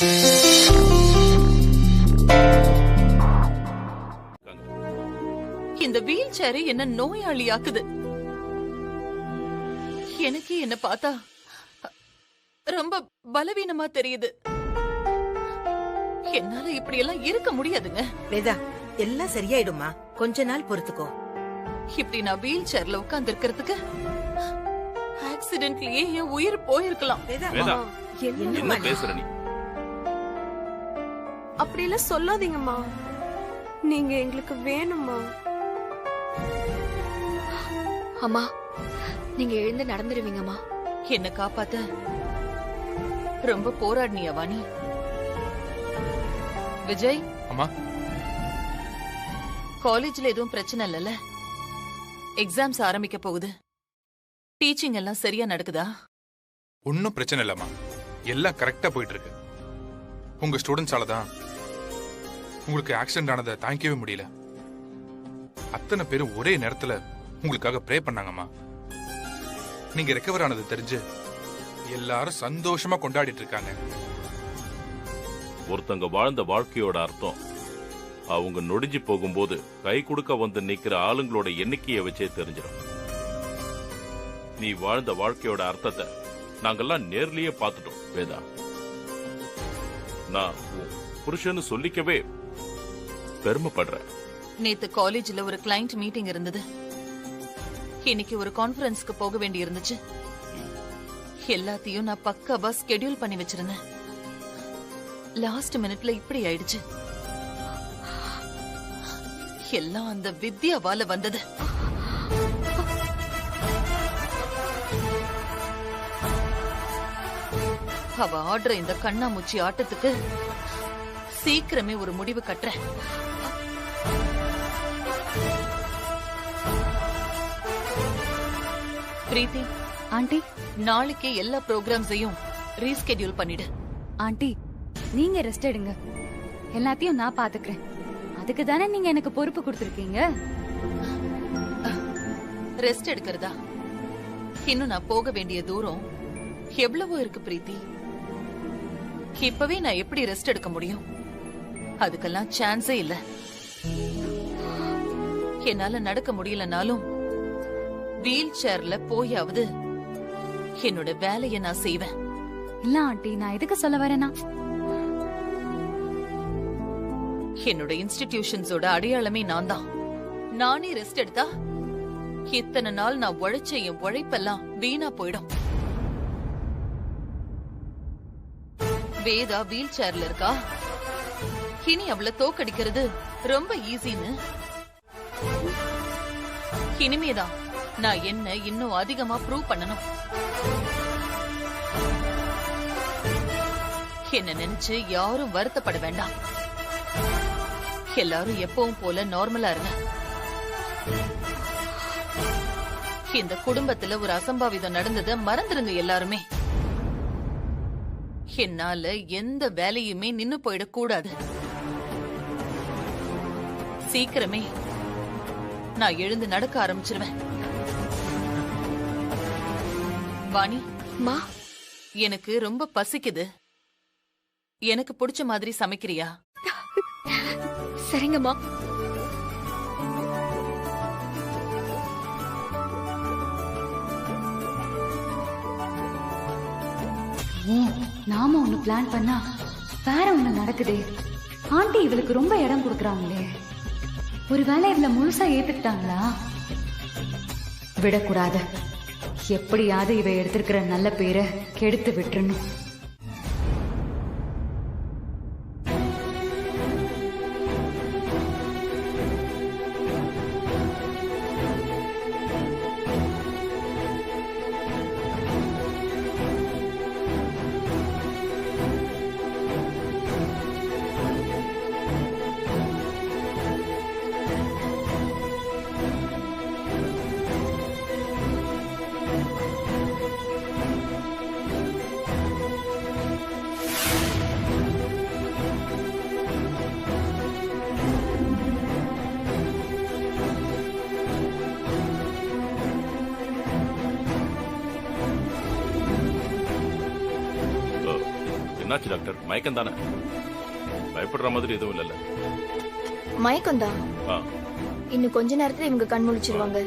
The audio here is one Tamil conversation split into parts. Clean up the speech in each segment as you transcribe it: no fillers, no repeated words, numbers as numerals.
இந்த வீல் சேர் என்ன நோயாளியாக்குது. எனக்கு என்ன பார்த்தா ரொம்ப பலவீனமா தெரியுது. என்னால இப்படி எல்லாம் இருக்க முடியாதுங்க. வேதா, எல்லாம் சரியாயிடுமா, கொஞ்ச நாள் பொறுத்துக்கோ. இப்படி நான் வீல் சேர்ல உட்கார்ந்து இருக்கிறதுக்கு ஆக்சிடென்ட்லயே என் உயிர் போயிருக்கலாம். வேதா, என்ன பேசுற நீ? அப்படி எல்லாம் சொல்லாதீங்கம்மா, நீங்க எங்களுக்கு வேணுமா? அம்மா, நீங்க எழுந்து நடந்துருவீங்கம்மா. என்ன காப்பாத்த ரொம்ப போராடினியா வாணி? விஜய், அம்மா, காலேஜ்ல எதுவும் பிரச்சனை இல்லல்ல? எக்ஸாம்ஸ் ஆரம்பிக்க போகுது. டீச்சிங் எல்லாம் சரியா நடக்குதா? ஒன்னும் பிரச்சனை இல்லம்மா, எல்லாம் கரெக்டா போயிட்டு இருக்கு. உங்க ஸ்டூடெண்ட்ஸால தான் உங்களுக்கு ஆக்சிடென்ட் ஆனதை தாங்கிக்கவே முடியல. அத்தனை பேரும் ஒரே நேரத்துல உங்களுக்காக ப்ரே பண்ணாங்கம்மா. நீங்க ரெக்கவர் ஆனது தெரிஞ்சு எல்லாரும் சந்தோஷமா கொண்டாடிட்டு இருக்காங்க. ஒருத்தங்க வாழ்ந்த வாழ்க்கையோட அர்த்தம் அவங்க நொடிஞ்சு போகும்போது கை கொடுக்க வந்து நிக்கிற ஆளுங்களோட எண்ணிக்கையை வச்சே தெரிஞ்சிடும். நீ வாழ்ந்த வாழ்க்கையோட அர்த்தத்தை நாங்கெல்லாம் நேர்லயே பார்த்துட்டோம் வேதா. நான் புருஷன்னு சொல்லிக்கவே பெருமைப்படுறேன். நேத்து காலேஜ்ல ஒரு கிளைண்ட் மீட்டிங் இருந்தது. இன்னைக்கு ஒரு கான்ஃபரன்ஸ்க்கு போக வேண்டி இருந்துச்சு. எல்லாத்தையும் நான் பக்காவா ஸ்கெட்யூல் பண்ணி வச்சிருந்தேன். லாஸ்ட் மினிட்ல இப்படி ஆயிடுச்சு. எல்லாம் அந்த வித்யாவால வந்தது. அவ ஆடுற இந்த கண்ணாமூச்சி ஆட்டத்துக்கு சீக்கிரமே ஒரு முடிவு கட்டுறேன். பிரீத்தி ஆண்டி, நாளைக்கு எல்லா ப்ரோக்ராம்ஸையும் ரீஸ்கெட்யூல் பண்ணிடு. ஆண்டி நீங்க ரெஸ்ட் எடுங்க, எல்லாத்தையும் நான் பாத்துக்கிறேன். அதுக்கு தானே நீங்க எனக்கு பொறுப்பு கொடுத்திருக்கீங்க. ரெஸ்ட் எடுக்கிறதா? இன்னும் நான் போக வேண்டிய தூரம் எவ்வளவோ இருக்கு பிரீத்தி. இப்பவே நான் எப்படி ரெஸ்ட் எடுக்க முடியும்? அதுக்கெல்லாம் சான்ஸே இல்ல. என்னால நடக்க முடியலனாலும் வீல் சேர்ல போயாவது என்னோட வேலையை நான் செய்வேன். இல்ல ஆண்டி, நான் எதுக்கு சொல்ல வரேன்னா, என்னோட இன்ஸ்டிடியூஷன்ஸோட அடையாளமே நான் தான். நானே ரெஸ்ட் எடுத்தா இத்தனை நாள் நான் உழைச்ச என் உழைப்பெல்லாம் வீணா போயிடும். வேதா வீல் சேர்ல இருக்கா. இனி அவளை தோக்கடிக்கிறது ரொம்ப ஈஸின்னு இனிமேதான் நான் என்ன இன்னும் அதிகமா ப்ரூவ் பண்ணணும். என்ன நினைச்சு யாரும் வருத்தப்பட வேண்டாம். எல்லாரும் எப்பவும் போல நார்மலா இருங்க. இந்த குடும்பத்துல ஒரு அசம்பாவிதம் நடந்ததை மறந்துருங்க எல்லாருமே. என்னால எந்த வேலையுமே நின்னு போயிடக்கூடாது. சீக்கிரமே நான் எழுந்து நடக்க ஆரம்பிச்சிருவேன். வாணி, மா, எனக்கு ரொம்ப பசிக்குது. எனக்கு பிடிச்ச மாதிரி சமைக்கிறியா? சரிங்கம்மா. நாம ஒண்ணு பிளான் பண்ணா வேற ஒண்ணு நடக்குதே. ஆண்டி இவளுக்கு ரொம்ப இடம் கொடுக்கறாங்களே, ஒருவேளை இவள முழுசா ஏத்துக்கிட்டாங்களா? விடக்கூடாது. எப்படியாவது இவ எடுத்திருக்கிற நல்ல பேரை கெடுத்து விட்டுறணும். என்னாச்சு டாக்டர்? மயக்கம் தானே? பயப்படுற மாதிரி எதுவும் இல்லல்ல? மயக்கம்தான். ஆ, இன்னும் கொஞ்ச நேரத்துல இவங்க கண் முழிச்சிருவாங்க.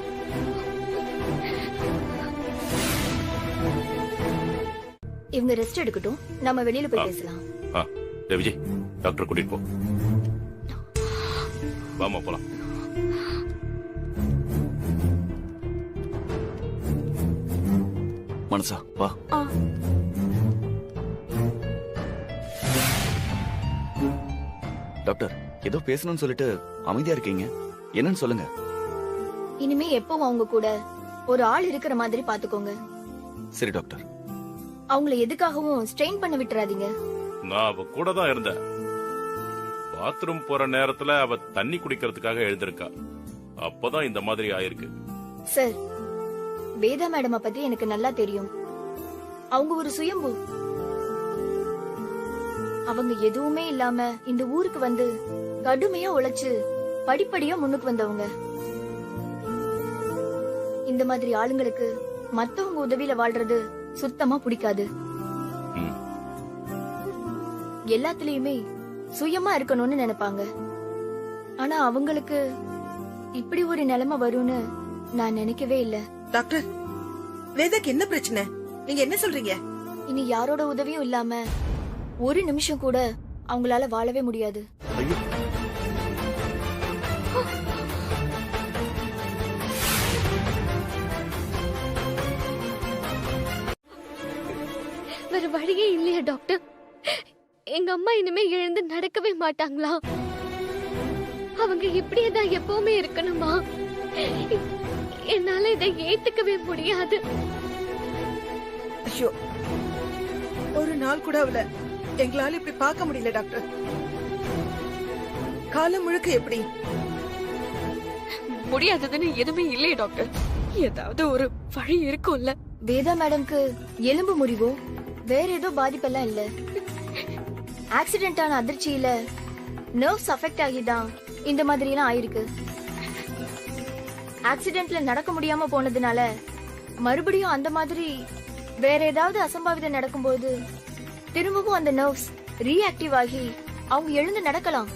இவங்க ரெஸ்ட் எடுக்கட்டும், நம்ம வெளியில போய் பேசலாம். ஆ. டேய் விஜய், டாக்டர் கூட்டிட்டு போ. வாமா போலாம். மனசா வா. டாக்டர் ஏதோ பேசணும்னு சொல்லிட்டு அமைதியா இருக்கீங்க, என்னன்னு சொல்லுங்க. இனிமே எப்பவும் அவங்க கூட ஒரு ஆள் இருக்கிற மாதிரி பாத்துக்கோங்க. சரி டாக்டர். அவங்கள எதுக்காகவும் ஸ்ட்ரெயின் பண்ண விட்டுறாதீங்க. நான் அவ கூட தான் இருந்தேன். பாத்ரூம் போற நேரத்துல அவ தண்ணி குடிக்கிறதுக்காக எழுந்திருக்கா. அப்பதான் இந்த மாதிரி ஆயிருக்கு. சார், வேதா மேடம பத்தி எனக்கு நல்லா தெரியும். அவங்க ஒரு சுயம்பு. அவங்க எதுவுமே இல்லாம இந்த ஊருக்கு வந்து கடுமையா உழைச்சு படிப்படியா முன்னுக்கு வந்தவங்க. இந்த மாதிரி ஆளுங்களுக்கு மத்தவங்க உதவியில வாழ்றது சுத்தமா பிடிக்காது. ம். எல்லாத்துலயுமே சுயமா இருக்கணும்னு நினைப்பாங்க. ஆனா அவங்களுக்கு இப்படி ஒரு நிலைமை வரும்னு நான் நினைக்கவே இல்ல. டாக்டர், வேதாக்கு என்ன பிரச்சனை? நீங்க என்ன சொல்றீங்க? இனி யாரோட உதவியும் இல்லாம ஒரு நிமிஷம் கூட அவங்களால வாழவே முடியாது. ஐயோ, வேற வழியே இல்லையா டாக்டர்? எங்க அம்மா இனிமே எழுந்து நடக்கவே மாட்டாங்களா? அவங்க இப்படியே தான் எப்பவுமே இருக்கணுமா? என்னால இதை ஏத்துக்கவே முடியாது. ஐயோ, ஒரு நாள் கூட அவள எங்களால இப்படி பார்க்க முடியல டாக்டர். காலம் முழுக்க எப்படி? முடியாததுன்னு எதுவுமே இல்லையே டாக்டர். ஏதாவது ஒரு வழி இருக்கும்ல. வேதா மேடம்க்கு எலும்பு முறிவோ வேற ஏதோ பாதிப்பெல்லாம் இல்ல. ஆக்சிடென்ட் ஆன அதிர்ச்சியில நர்வ்ஸ் அஃபெக்ட் ஆகிதான் இந்த மாதிரி எல்லாம் ஆயிருக்கு. ஆக்சிடென்ட்ல நடக்க முடியாம போனதுனால மறுபடியும் அந்த மாதிரி வேற ஏதாவது அசம்பாவிதம் நடக்கும்போது திரும்பவும் அந்த நர்வ்ஸ் ரீஆக்டிவ் ஆகி அவங்க எழுந்து நடக்கலாம்.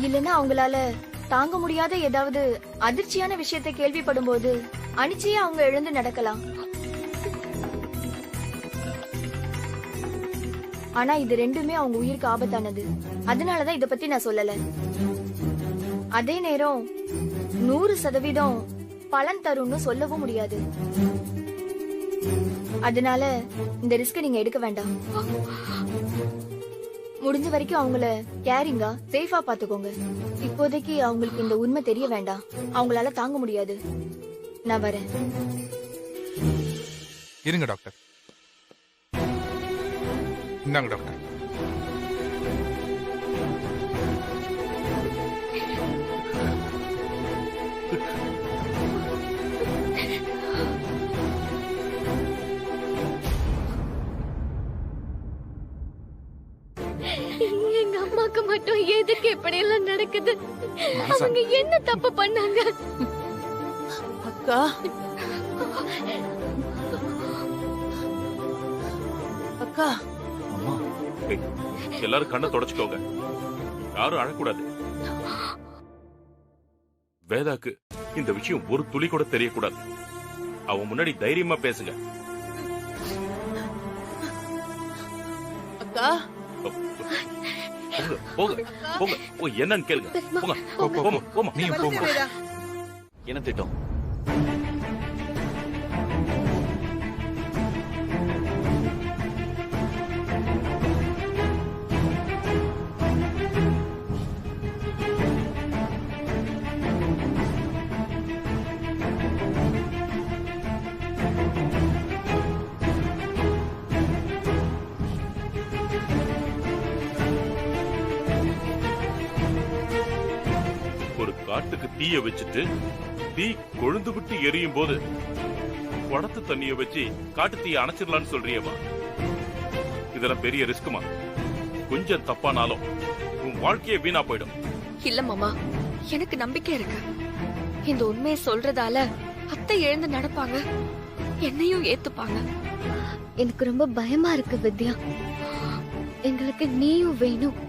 இல்லனா அவங்களால தாங்க முடியாத ஏதாவது அதிர்ச்சியான விஷயத்தை கேள்விப்படும் போது அனிச்சையே அவங்க எழுந்து நடக்கலாம். ஆனா இது ரெண்டுமே அவங்க உயிருக்கு ஆபத்தானது. அதனாலதான் இத பத்தி நான் சொல்லல. அதே நேரம் 100% பலன் தரும்னு சொல்லவும் முடியாது. அதனால இந்த ரிஸ்க் நீங்க எடுக்க வேண்டாம். முடிஞ்ச வரைக்கும் அவங்கள கேரிங்கா சேஃபா பாத்துக்கோங்க. இப்போதைக்கு அவங்களுக்கு இந்த உண்மை தெரிய வேண்டாம். அவங்களால தாங்க முடியாது. நான் வரேன். இருங்க டாக்டர். இந்தாங்க டாக்டர். எங்க அம்மாக்கு மட்டும் எதுக்கு இப்படி எல்லாம் நடக்குது? மனசா. அவங்க என்ன தப்பு பண்ணாங்க? அக்கா, அக்கா, அம்மா. ஏய், எல்லாரும் கண்ணை தொடச்சுக்கோங்க. யாரும் அழக்கூடாது. வேதாக்கு இந்த விஷயம் ஒரு துளி கூட தெரியக்கூடாது. அவன் முன்னாடி தைரியமா பேசுங்க. அக்கா, போங்க போங்க போங்க. போய் என்னன்னு கேளுங்க. போங்க போமா போமா. நீ போங்க. வேதா, என்ன திட்டம்? ஒரு காட்டுக்கு தீய வச்சுட்டு தீ கொழுந்து விட்டு எரியும் போது குடத்து தண்ணிய வச்சு காட்டு தீய அணைச்சிடலான்னு சொல்றியம்மா? இதெல்லாம் பெரிய ரிஸ்க்குமா? கொஞ்சம் தப்பானாலும் உன் வாழ்க்கையே வீணா போயிடும். இல்ல மாமா, எனக்கு நம்பிக்கை இருக்கு. இந்த உண்மையை சொல்றதால அத்தை எழுந்து நடப்பாங்க, என்னையும் ஏத்துப்பாங்க. எனக்கு ரொம்ப பயமா இருக்கு வித்யா. எங்களுக்கு நீயும் வேணும்,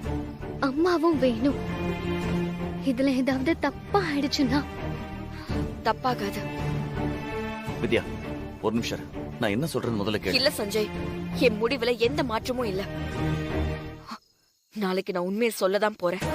அம்மாவும் வேணும். இதுல ஏதாவது தப்பா ஆயிடுச்சுன்னா தப்பாகாது. வித்யா ஒரு நிமிஷம் இரு. நான் என்ன சொல்றேன்னு முதல்ல கேளு. இல்ல சஞ்சய், என் முடிவுல எந்த மாற்றமும் இல்ல. நாளைக்கு நான் உண்மையை சொல்லதான் போறேன்.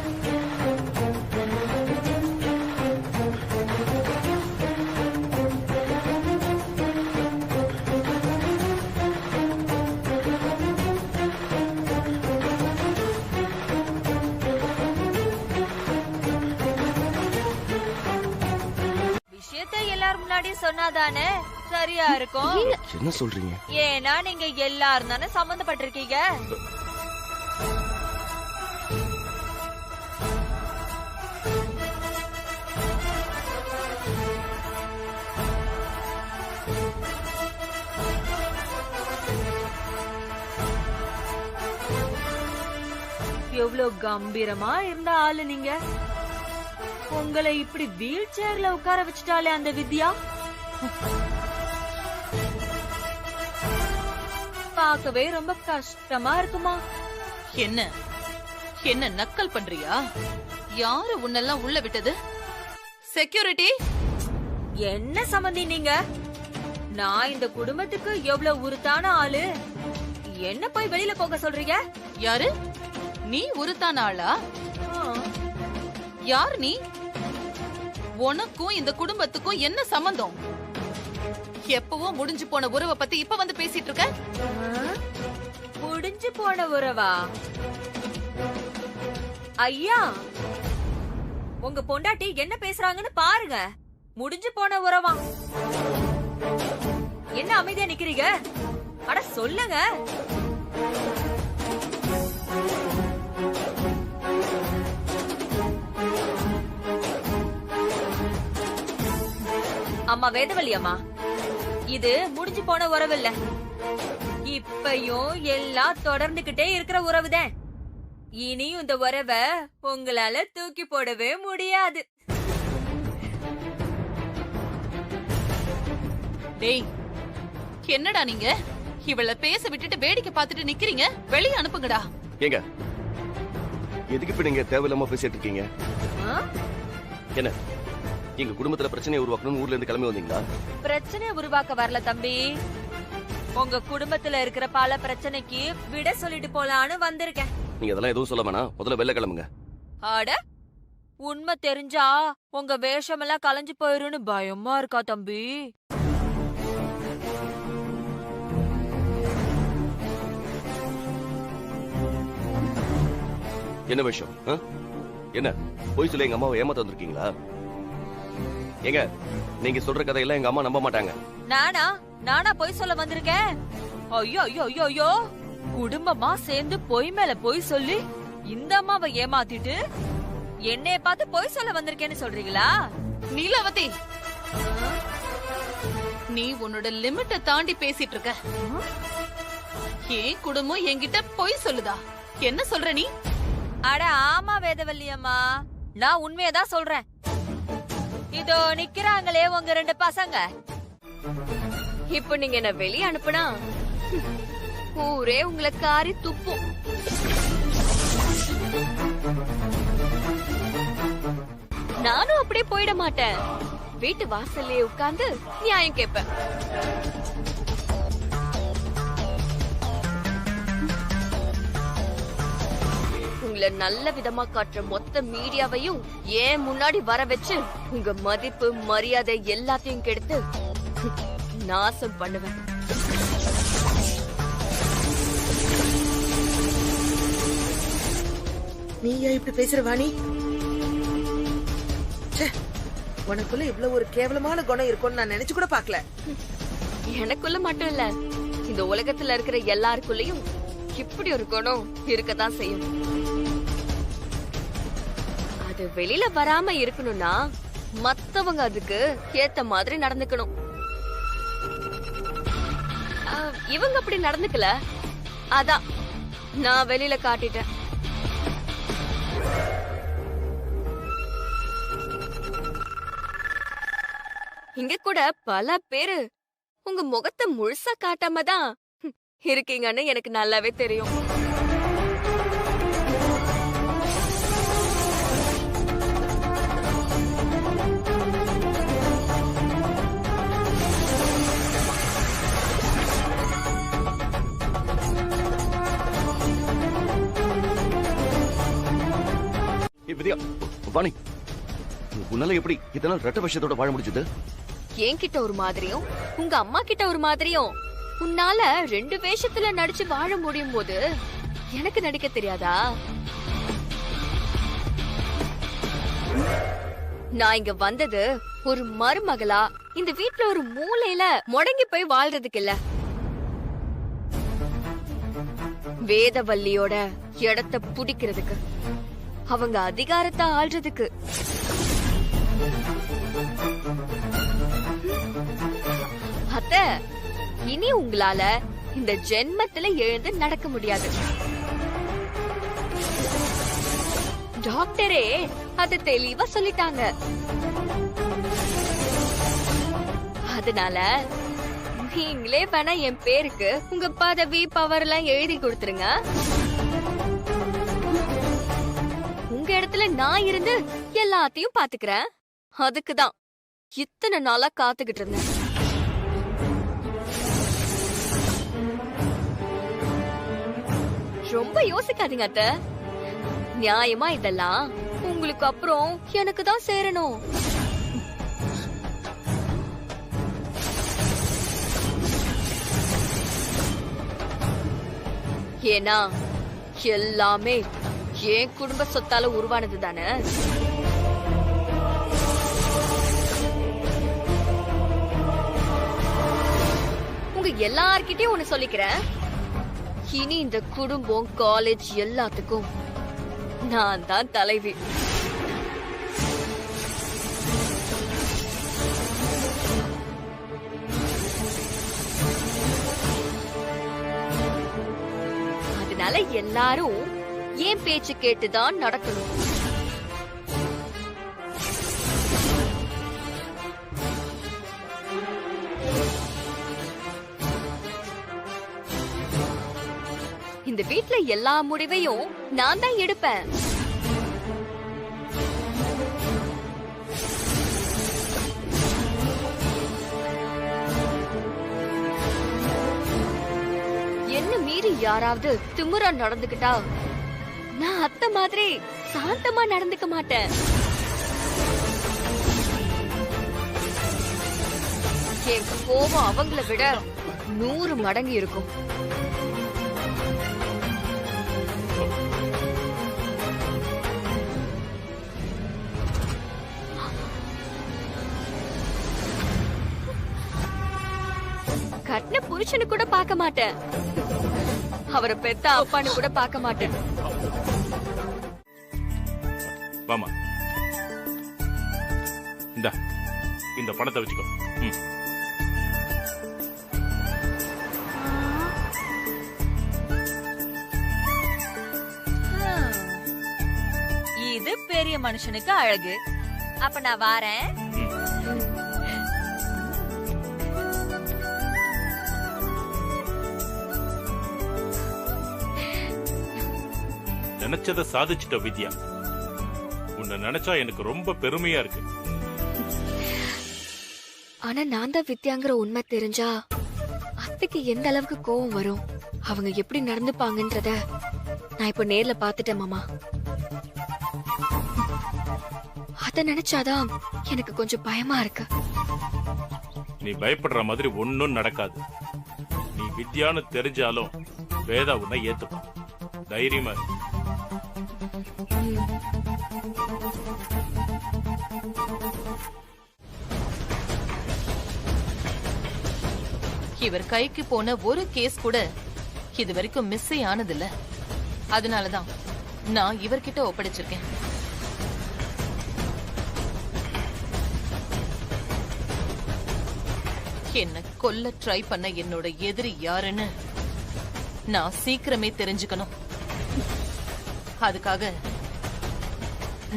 விஷயத்தை எல்லாரும் முன்னாடி சொன்னாதானே சரியா இருக்கும். என்ன சொல்றீங்க? ஏன்னா நீங்க எல்லாரும் தானே சம்பந்தப்பட்டிருக்கீங்க. எவ்வளவு கம்பீரமா இருந்த ஆளு நீங்க. உங்களை இப்படி வீல் சேர்ல உட்கார வச்சுட்டாலே அந்த வித்யா. பார்க்கவே ரொம்ப கஷ்டமா இருக்குமா? என்ன என்ன நக்கல் பண்றியா? யாரு உன்னெல்லாம் உள்ள விட்டது? செக்யூரிட்டி. என்ன சம்பந்தி நீங்க? நான் இந்த குடும்பத்துக்கு எவ்வளவு உருத்தான ஆளு. என்ன போய் வெளியில போக சொல்றீங்க? யாரு நீ? உருத்தான ஆளா? யார் நீ? உனக்கும் இந்த குடும்பத்துக்கும் என்ன சம்பந்தம்? எப்பவோ முடிஞ்சு போன உறவை பத்தி இப்ப வந்து பேசிட்டு இருக்க? முடிஞ்சு போன உறவா? ஐயா, உங்க பொண்டாட்டி என்ன பேசுறாங்கன்னு பாருங்க. முடிஞ்சு போன உறவா? என்ன அமைதியா நிக்கிறீங்க? அட சொல்லுங்க. அம்மா வேதவள்ளி அம்மா, இது முடிஞ்சு போன உறவு இல்ல. இப்பயும் எல்லாம் தொடர்ந்துகிட்டே இருக்கிற உறவுதான். இனியும் இந்த உறவை உங்களால தூக்கி போடவே முடியாது. டேய், என்னடா நீங்க இவள பேச விட்டுட்டு வேடிக்கை பார்த்துட்டு நிக்கிறீங்க? வெளிய அனுப்புங்கடா. ஏங்க எதுக்கு இப்ப நீங்க தேவையில்லாம பேசிட்டு இருக்கீங்க? என்ன எங்க குடும்பத்துல பிரச்சனையை உருவாக்கணும்னு ஊர்ல இருந்து கிளம்பி வந்தீங்களா? பிரச்சனை உருவாக்க வரல தம்பி. உங்க குடும்பத்துல இருக்கிற பல பிரச்சனைக்கு விட சொல்லிட்டு போலான்னு வந்திருக்கேன். நீங்க அதெல்லாம் எதுவும் சொல்ல வேணாம், முதல்ல வெளில கிளம்புங்க. ஆட, உண்மை தெரிஞ்சா உங்க வேஷமெல்லாம் கலைஞ்சு போயிருன்னு பயமா இருக்கா தம்பி? என்ன விஷயம்? என்ன போய் சொல்லி எங்க அம்மாவை ஏமாத்த வந்திருக்கீங்களா? ஏங்க நீங்க சொல்ற கதையெல்லாம் எங்க அம்மா நம்ப மாட்டாங்க. நானா பொய் சொல்ல வந்திருக்கேன்? ஐயோ ஐயோ ஐயோ ஐயோ, குடும்பமா சேர்ந்து பொய் மேல பொய் சொல்லி இந்த அம்மாவை ஏமாத்திட்டு என்னைய பார்த்து பொய் சொல்ல வந்திருக்கேன்னு சொல்றீங்களா? நீலாவதி, நீ உன்னோட லிமிட்ட தாண்டி பேசிட்டு இருக்க. ஏன் குடும்பம் என்கிட்ட பொய் சொல்லுதா? என்ன சொல்ற நீ? அட ஆமா வேதவள்ளி அம்மா, நான் உண்மையதான் சொல்றேன். இதோ நிக்கிறாங்களே உங்க ரெண்டு பசங்க. இப்ப நீங்க என்ன வெளிய அனுப்புனா ஊரே உங்களை காரி துப்பும். நானும் அப்படியே போயிட மாட்டேன். வீட்டு வாசல்லே உட்கார்ந்து நியாயம் கேட்பேன். உங்களை நல்ல விதமா காட்டுற மொத்த மீடியாவையும் ஏன் முன்னாடி வர வச்சு உங்க மதிப்பு மரியாதை எல்லாத்தையும் கெடுத்து நாசம் பண்ணுவேன். நீ ஏன் இப்படி பேசுற வாணி? உனக்குள்ள இவ்வளவு ஒரு கேவலமான குணம் இருக்கும்னு நான் நினைச்சு கூட பாக்கல. எனக்குள்ள மட்டும் இல்ல, இந்த உலகத்துல இருக்கிற எல்லாருக்குள்ளயும் இப்படி ஒரு குணம் இருக்கதான் செய்யும். அது வெளியில வராம இருக்கணும்னா மத்தவங்க அதுக்கு ஏத்த மாதிரி நடந்துக்கணும். இவங்க அப்படி நடந்துக்கல, அதான் நான் வெளியில காட்டிட்டேன். இங்க கூட பல பேரு உங்க முகத்தை முழுசா காட்டாம தான் இருக்கீங்கன்னு எனக்கு நல்லாவே தெரியும். வித்யா, வாணி, உன்னால எப்படி இதனால் ரெட்ட விஷயத்தோட வாழ முடிஞ்சது? என்கிட்ட ஒரு மாதிரியும் உங்க அம்மா கிட்ட ஒரு மாதிரியும் உன்னால 2 வேஷத்துல நடிச்சு வாழ முடியும் போது எனக்கு நடிக்க தெரியாதா? நான் இங்க வந்தது ஒரு மருமகளா இந்த வீட்ல ஒரு மூலையில முடங்கி போய் வாழ்றதுக்கு இல்ல, வேதவல்லியோட இடத்தை புடிக்கிறதுக்கு, அவங்க அதிகாரத்தை ஆள்றதுக்கு. அத்த, இனி உங்களால இந்த ஜென்மத்துல எழுந்து நடக்க முடியாது. டாக்டரே அது தெளிவா சொல்லிட்டாங்க. அதனால நீங்களே வேணா என் பேருக்கு உங்க பதவி பவர் எல்லாம் எழுதி கொடுத்துருங்க. உங்க இடத்துல நான் இருந்து எல்லாத்தையும் பாத்துக்கிறேன். அதுக்குதான் இத்தனை நாளா காத்துக்கிட்டு இருந்தேன். ரொம்ப யோசிக்காதீங்க அத்த. நியாயமா இதெல்லாம் உங்களுக்கு அப்புறம் எனக்கு தான் சேரணும். ஏன்னா எல்லாமே என் குடும்ப சொத்தால உருவானது தானே. உங்க எல்லார்கிட்டயும் ஒண்ணு சொல்லிக்கிறேன். இனி இந்த குடும்பம், காலேஜ் எல்லாத்துக்கும் நான் தான் தலைவி. அதனால எல்லாரும் ஏன் பேச்சு கேட்டுதான் நடக்கணும். இந்த வீட்ல எல்லா முடிவையும் நான் தான் எடுப்பேன். என்ன மீறி யாராவது திமிரா நடந்துக்கிட்டா நான் அத்தை மாதிரி சாந்தமா நடந்துக்க மாட்டேன். என் கோபம் அவங்கள விட 100 மடங்கு இருக்கும். கட்டின புருஷனு கூட பார்க்க மாட்டேன். அவரை பெத்த அப்பான்னு கூட பார்க்க மாட்டேன். வாமா, இந்த பணத்தை வச்சுக்கோ. இது பெரிய மனுஷனுக்கு அழகு. அப்ப நான் வாரேன். நினைச்சதை சாதிச்சிட்ட வித்யா. உன்னை நினைச்சா எனக்கு ரொம்ப பெருமையா இருக்கு. ஆனா நான் தான் வித்யாங்கிற உண்மை தெரிஞ்சா அத்தைக்கு எந்த அளவுக்கு கோவம் வரும், அவங்க எப்படி நடந்துப்பாங்கன்றத நான் இப்ப நேர்ல பாத்துட்டேன் மாமா. அத நினைச்சாதான் எனக்கு கொஞ்சம் பயமா இருக்கு. நீ பயப்படுற மாதிரி ஒன்னும் நடக்காது. நீ வித்யான்னு தெரிஞ்சாலும் வேதா உன்னை ஏத்துப்பா. தைரியமா இருக்கு. இவர் கைக்கு போன ஒரு கேஸ் கூட இது வரைக்கும் மிஸ் ஆனதில்ல. அதனாலதான் நான் இவர்கிட்ட ஒப்படைச்சிருக்கேன். என்ன கொல்ல ட்ரை பண்ண என்னோட எதிரி யாருன்னு நான் சீக்கிரமே தெரிஞ்சுக்கணும். அதுக்காக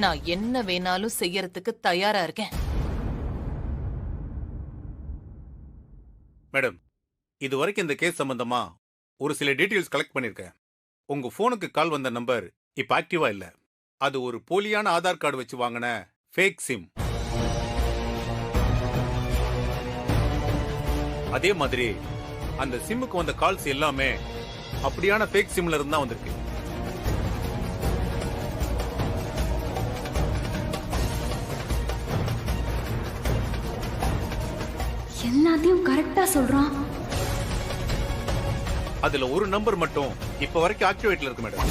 நான் என்ன வேணாலும் செய்யறதுக்கு தயாரா இருக்கேன். மேடம், இதுவரைக்கும் இந்த கேஸ் சம்பந்தமா ஒரு சில டீட்டெயில்ஸ் கலெக்ட் பண்ணிருக்கேன். உங்க போனுக்கு கால் வந்த நம்பர் இப்ப ஆக்டிவா இல்ல. அது ஒரு போலியான ஆதார் கார்டு வச்சு வாங்கின ஃபேக் சிம். அதே மாதிரி அந்த சிம்முக்கு வந்த கால்ஸ் எல்லாமே அப்படியான ஃபேக் சிம்ல இருந்து தான் வந்திருக்கு. எல்லாத்தையும் கரெக்டா சொல்றான். அதுல ஒரு நம்பர் மட்டும் இப்ப வரைக்கும் ஆக்டிவேட்ல இருக்கு மேடம்.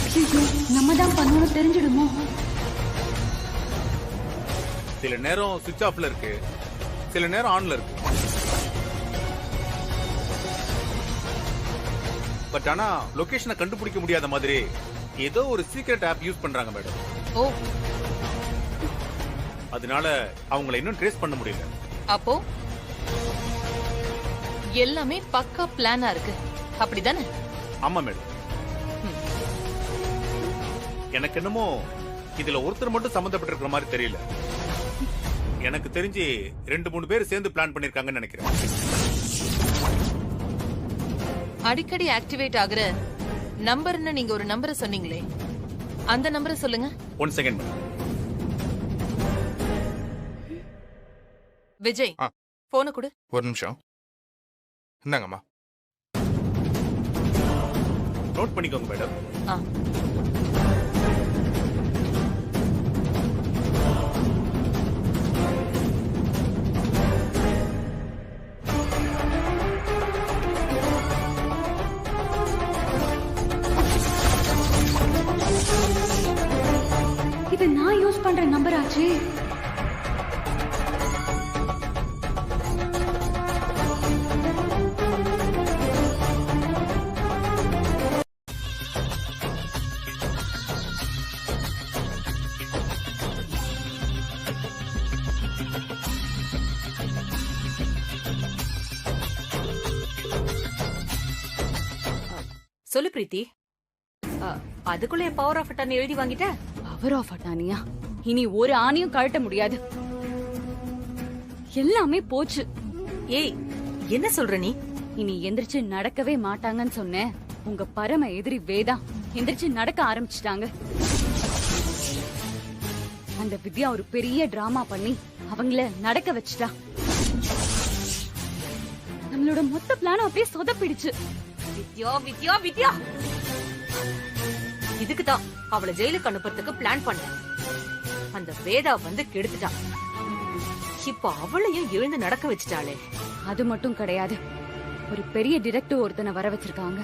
நம்ம தான் பண்ணணும் தெரிஞ்சிடுமோ? சில நேரம் சுவிட்ச் ஆஃப்ல இருக்கு, சில நேரம் ஆன்ல இருக்கு. பட் ஆனா லொகேஷனை கண்டுபிடிக்க முடியாத மாதிரி ஏதோ ஒரு சீக்ரெட் ஆப் யூஸ் பண்றாங்க மேடம். ஓ, அதனால அவங்களை இன்னும் ட்ரேஸ் பண்ண முடியல. அப்போ எல்லாமே பக்கா பிளானா இருக்கு, அப்படிதானே? ஆமா மேடம். எனக்கு என்னமோ இதுல ஒருத்தர் மட்டும் சம்பந்தப்பட்டிருக்கிற மாதிரி தெரியல. எனக்கு தெரிஞ்சு 2-3 பேர் சேர்ந்து பிளான் பண்ணிருக்காங்கன்னு நினைக்கிறேன். அடிக்கடி ஆக்டிவேட் ஆகுற நம்பர்னு நீங்க ஒரு நம்பரை சொன்னீங்களே, அந்த நம்பரை சொல்லுங்க. 1 செகண்ட் மேடம். விஜய், போன கொடு. ஒரு நிமிஷம். இந்தாங்கம்மா. நோட் பண்ணிக்கோங்க மேடம். இது நான் யூஸ் பண்ற நம்பர் ஆச்சு. சொல்லு பிரீத்தி, அதுக்குள்ள பவர் ஆஃப் அட்டானி எழுதி வாங்கிட்ட? பவர் ஆஃப் அட்டானியா? இனி ஒரு ஆணியும் கழட்ட முடியாது. எல்லாமே போச்சு. ஏய், என்ன சொல்ற நீ? இனி எந்திரிச்சு நடக்கவே மாட்டாங்கன்னு சொன்னேன். உங்க பரம எதிரி வேதா எந்திரிச்சு நடக்க ஆரம்பிச்சிட்டாங்க. அந்த வித்யா ஒரு பெரிய டிராமா பண்ணி அவங்கள நடக்க வச்சுட்டா. நம்மளோட மொத்த பிளானும் அப்படியே சொதப்பிடுச்சு. வித்யா வித்யா வித்யா, இதுக்குதான் அவளை ஜெயிலுக்கு அனுப்புறதுக்கு பிளான் பண்ண. அந்த வேதா வந்து கெடுத்துட்டான். இப்ப அவளையும் எழுந்து நடக்க வச்சுட்டாளே. அது மட்டும் கிடையாது, ஒரு பெரிய டிடெக்டிவ் ஒருத்தனை வர வச்சிருக்காங்க.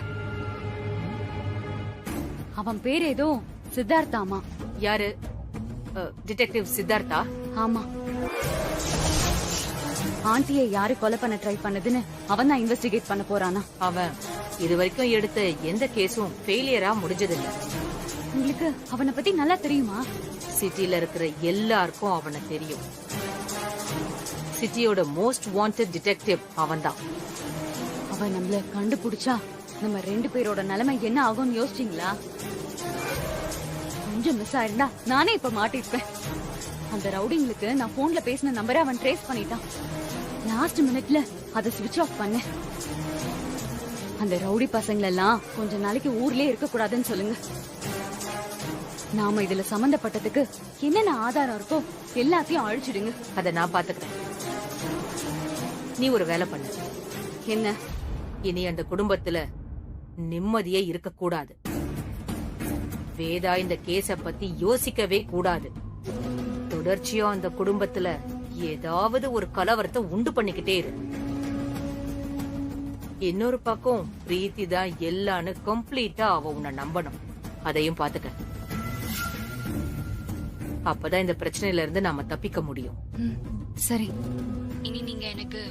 அவன் பேர் ஏதோ சித்தார்த்தாமா. யாரு? டிடெக்டிவ் சித்தார்த்தா? ஆமா. ஆண்டியை யாரு கொலை பண்ண ட்ரை பண்ணதுன்னு அவன் தான் இன்வெஸ்டிகேட் பண்ண போறானா. அவன் இது வரைக்கும் எடுத்த எந்த கேஸும் ஃபெயிலியரா முடிஞ்சதில்ல. உங்களுக்கு அவனை பத்தி நல்லா தெரியுமா? சிட்டில இருக்கிற எல்லாருக்கும் அவனை தெரியும். சிட்டியோட மோஸ்ட் வாண்டட் டிடெக்டிவ் அவன்தான். அவன் நம்மள கண்டுபிடிச்சா நம்ம 2 பேரோட நிலைமை என்ன ஆகும்னு யோசிச்சீங்களா? கொஞ்சம் மிஸ் ஆயிருந்தா நானே இப்ப மாட்டிருப்பேன். அந்த ரவுடிங்களுக்கு நான் போன்ல பேசின நம்பரை அவன் ட்ரேஸ் பண்ணிட்டான். லாஸ்ட் மினிட்ல அதை ஸ்விட்ச் ஆஃப் பண்ண. அந்த ரவுடி பசங்களெல்லாம் கொஞ்ச நாளைக்கு ஊர்லயே இருக்க கூடாதுன்னு சொல்லுங்க. நாம இதுல சம்பந்தப்பட்டதுக்கு என்னென்ன ஆதாரம் இருக்கோ எல்லாத்தையும் அழிச்சிடுங்க. அதை நான் பாத்துக்கிறேன். நீ ஒரு வேலை பண்ணு. என்ன? இனி அந்த குடும்பத்துல நிம்மதியே இருக்க கூடாது. வேதா இந்த கேஸ பத்தி யோசிக்கவே கூடாது. தொடர்ச்சியா அந்த குடும்பத்துல ஏதாவது ஒரு கலவரத்தை உண்டு பண்ணிக்கிட்டே இரு. இன்னொரு பக்கம் பிரீத்தி தான் எல்லான்னு கம்ப்ளீட்டா அவ உன்னை நம்பணும். அதையும் பாத்துக்க. அப்பதான் இந்த பிரச்சனையில இருந்து நாம தப்பிக்க முடியும். சரி, இனி நீங்க எனக்கு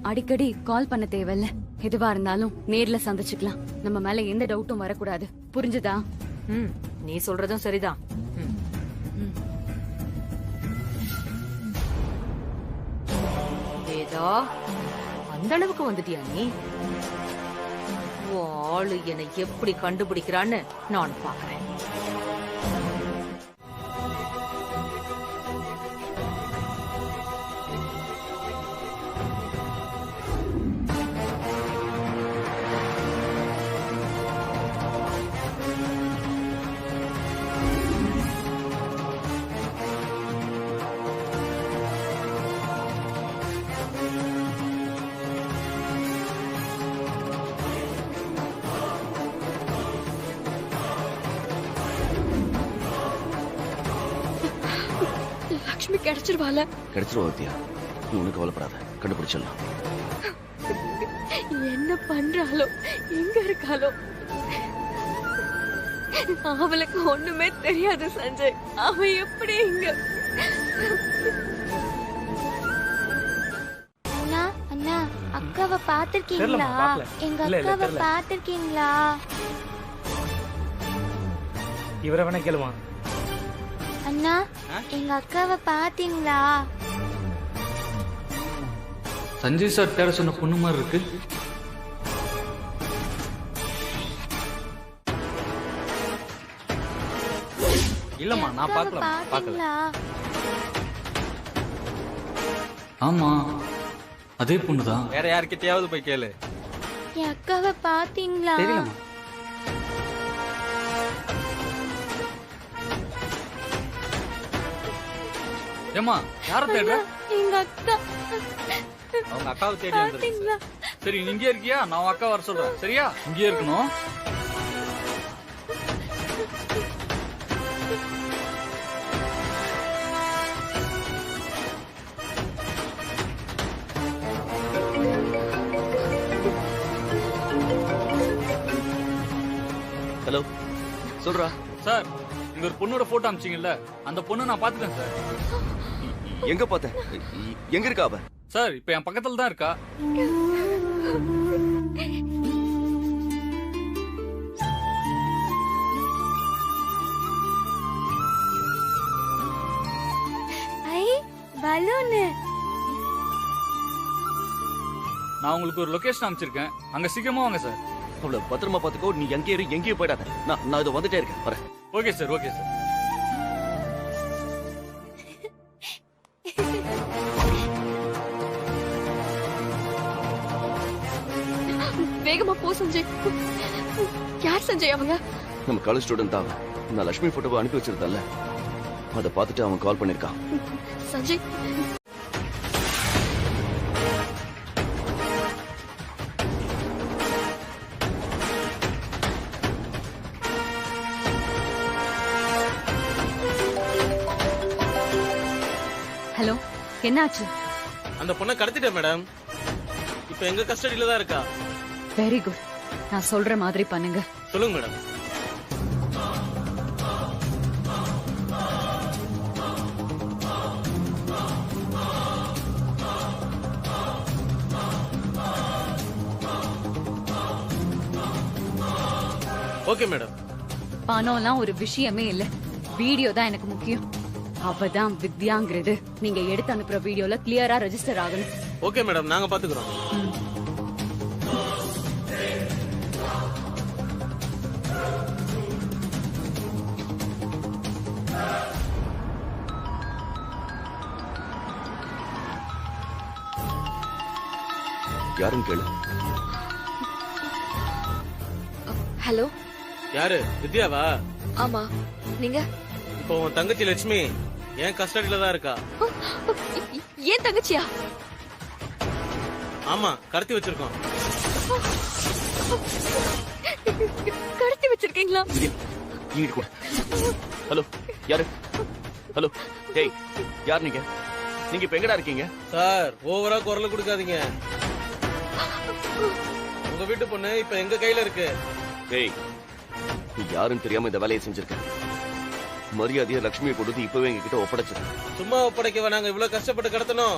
அடிக்கடி கால் பண்ண தேவையில்ல. எதுவா இருந்தாலும் நேர்ல சந்திச்சுக்கலாம். நம்ம மேல எந்த டவுட்டும் வரக்கூடாது. புரிஞ்சுதா? நீ சொல்றதும் சரிதான். வேதா, அந்த அளவுக்கு வந்துட்டியா நீ? ஆளு என்னை எப்படி கண்டுபிடிக்கிறான்னு நான் பாக்குறேன். கிடைச்சிருவால? கிடைச்சிருவா வித்யா, நீ ஒன்னும் கவலைப்படாத, கண்டுபிடிச்சிடலாம். என்ன பண்றாளோ, எங்க இருக்காளோ? அவளுக்கு ஒண்ணுமே தெரியாது சஞ்சய். அவ எப்படி இங்க? அண்ணா அண்ணா, அக்காவை பாத்திருக்கீங்களா? எங்க அக்காவை பாத்திருக்கீங்களா? இவரை வேணா கேளுமா? அண்ணா, எங்க அக்காவை பாத்தீங்களா? சஞ்சய் சார் தேட சொன்ன பொண்ணு மாதிரி இருக்கு. இல்லம்மா, நான் பார்க்கல. ஆமா, அதே பொண்ணுதான். வேற யார்கிட்டயாவது போய் கேளு. என் அக்காவை பாத்தீங்களா? தெரியலம்மா. ஏமா, யார தேடுற? எங்க அக்கா. அவங்க அக்காவை தேடி வந்திருக்கீங்களா? சரி, நீ இங்கே இருக்கியா? நான் உன் அக்கா வர சொல்றேன். சரியா? இங்கே இருக்கணும். ஹலோ, சொல்றா. சார், இங்க ஒரு பொண்ணோட போட்டோ அனுப்பிச்சீங்கல்ல, அந்த பொண்ணை நான் பாத்துட்டேன் சார். எங்க பார்த்த? எங்க இருக்கா அவ? சார், இப்ப என் பக்கத்துல தான் இருக்கா. ஐ, பலூன். நான் உங்களுக்கு ஒரு லொகேஷன் அனுப்பிச்சிருக்கேன், அங்க சீக்கிரமா வாங்க சார். அவளை பத்திரமா பாத்துக்கோ. நீ எங்கேயும் போயிடாத. நான் இதை வந்துட்டே இருக்கேன். வரேன். Okay sir, okay sir. வேகமா போ சஞ்சய். யார் சஞ்சய் அவங்க? நம்ம காலேஜ் ஸ்டூடெண்ட் தான். நான் லட்சுமி போட்டோவை அனுப்பி வச்சிருந்தேன்ல, அதை பார்த்துட்டு அவன் கால் பண்ணிருக்கான். சஞ்சய், ஹலோ, என்னாச்சு? அந்த பொண்ணை கடத்திட்டேன் மேடம். இப்ப எங்க கஸ்டடியில தான் இருக்கா. Very good. நான் சொல்ற மாதிரி பண்ணுங்க. சொல்லுங்க மேடம். Okay madam. பணம்லாம் ஒரு விஷயமே இல்ல, வீடியோ தான் எனக்கு முக்கியம். அவதான் வித்யாங்கிறது நீங்க எடுத்து அனுப்புற வீடியோல கிளியரா ரெஜிஸ்டர் ஆகணும். ஓகே மேடம், நாங்க பாத்துக்கிறோம். யாருன்னு கேளு. ஹலோ. யாரு? வித்யாவா? ஆமா, நீங்க? இப்போ உன் தங்கச்சி லட்சுமி என் கஸ்டடியில தான் இருக்கா. ஏன் தங்கச்சியா? ஆமா, கடத்தி வச்சிருக்கோம். கடத்தி வச்சிருக்கீங்களா? ஹலோ, யாரு? ஹலோ, டேய், யார் நீங்க? நீங்க இப்ப எங்கடா இருக்கீங்க? சார், ஓவரா குரல் கொடுக்காதீங்க. உங்க வீட்டு பொண்ணு இப்ப எங்க கையில இருக்கு. டேய், நீ யாருன்னு தெரியாம இந்த வேலையை செஞ்சிருக்க. மரியாதையா லட்சுமியை கொடுத்து இப்பவே எங்க கிட்ட ஒப்படைச்சிரு. சும்மா ஒப்படைக்கவா நாங்க இவ்வளவு கஷ்டப்பட்டு கடத்தணும்?